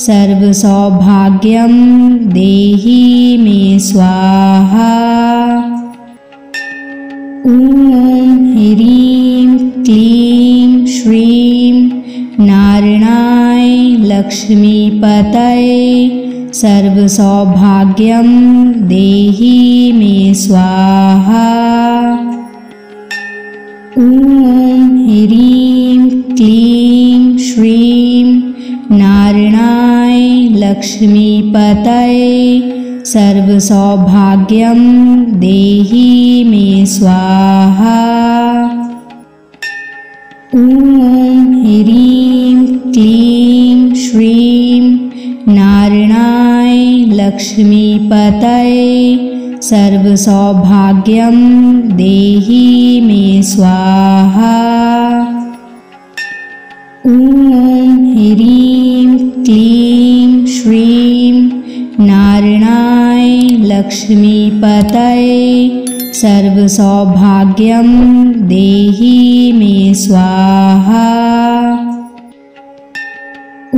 सर्वसौभाग्यं देहि मे स्वाहा। ॐ ह्रीं क्लीं श्रीं नारायणाय लक्ष्मीपतये सर्वसौभाग्यं देहि मे स्वाहा। ॐ ह्रीं क्लीं श्रीं नारायणाय लक्ष्मीपतये सर्वसौभाग्यं देहि मे स्वाहा। ॐ ह्रीं क्लीं श्रीं नारायणाय लक्ष्मीपतये सर्वसौभाग्यं देहि मे स्वाहा। ॐ ह्रीं क्लीं श्रीं नारायणाय लक्ष्मीपतये सर्वसौभाग्यं देहि मे स्वाहा। ॐ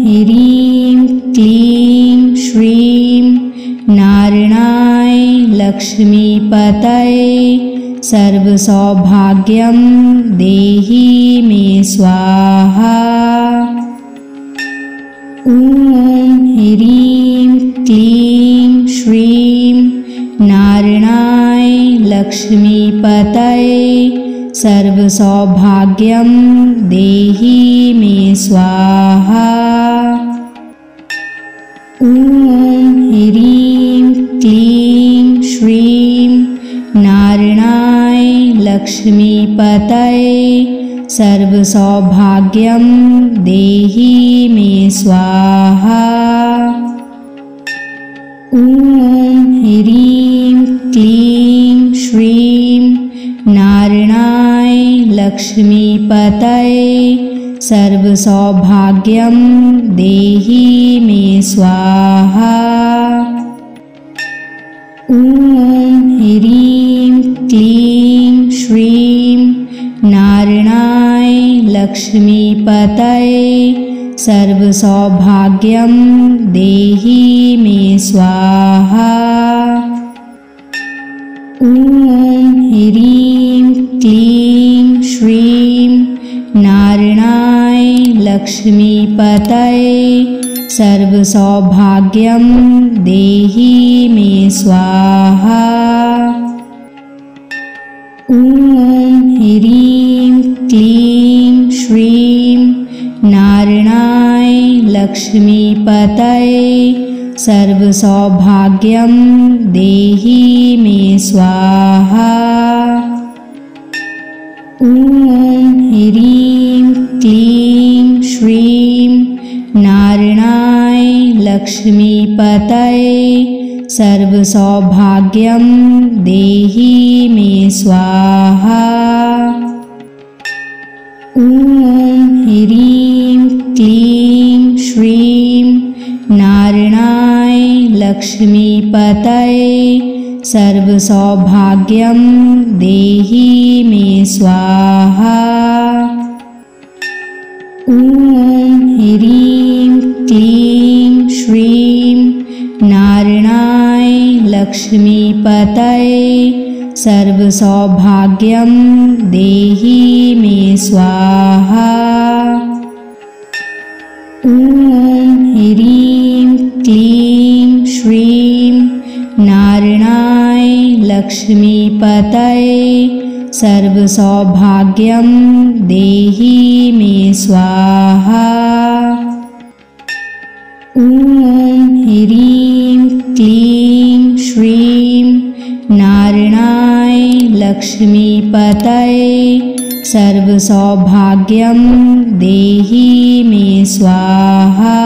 ह्रीं क्लीं श्रीं नारायणाय लक्ष्मीपतये सर्वसौभाग्यं देहि मे स्वाहा। ॐ ह्रीं क्लीं श्रीं नारायणाय लक्ष्मीपतये सर्वसौभाग्यं देहि मे स्वाहा। ॐ ह्रीं क्लीं श्रीं नारायणाय लक्ष्मीपतये सर्वसौभाग्यं देहि मे स्वाहा। ॐ ह्रीं क्लीं श्रीं नारायणाय लक्ष्मीपतये सर्वसौभाग्यं देहि मे स्वाहा। ॐ ह्रीं क्लीं श्रीं नारायणाय लक्ष्मीपतये सर्वसौभाग्यं देहि मे स्वाहा। ॐ ह्रीं क्लीं श्रीं नारायणाय लक्ष्मीपतये सर्वसौभाग्यं देहि मे स्वाहा। ॐ ह्रीं क्लीं श्रीं नारायणाय लक्ष्मीपतये सर्वसौभाग्यं देहि मे स्वाहा। ॐ ह्रीं क्लीं श्रीं नारायणाय लक्ष्मीपतये सर्वसौभाग्यं देहि मे स्वाहा। ॐ ह्रीं क्लीं श्रीं नारायणाय लक्ष्मीपतये सर्वसौभाग्यं देहि मे स्वाहा। ॐ ह्रीं क्लीं श्रीं नारायणाय लक्ष्मीपतये सर्वसौभाग्यं देहि मे स्वाहा। ॐ ह्रीं क्लीं श्रीं नारायणाय लक्ष्मीपतये सर्वसौभाग्यं देहि मे स्वाहा। ॐ ह्रीं क्लीं श्रीं नारायणाय लक्ष्मीपतये सर्वसौभाग्यं देहि मे स्वाहा।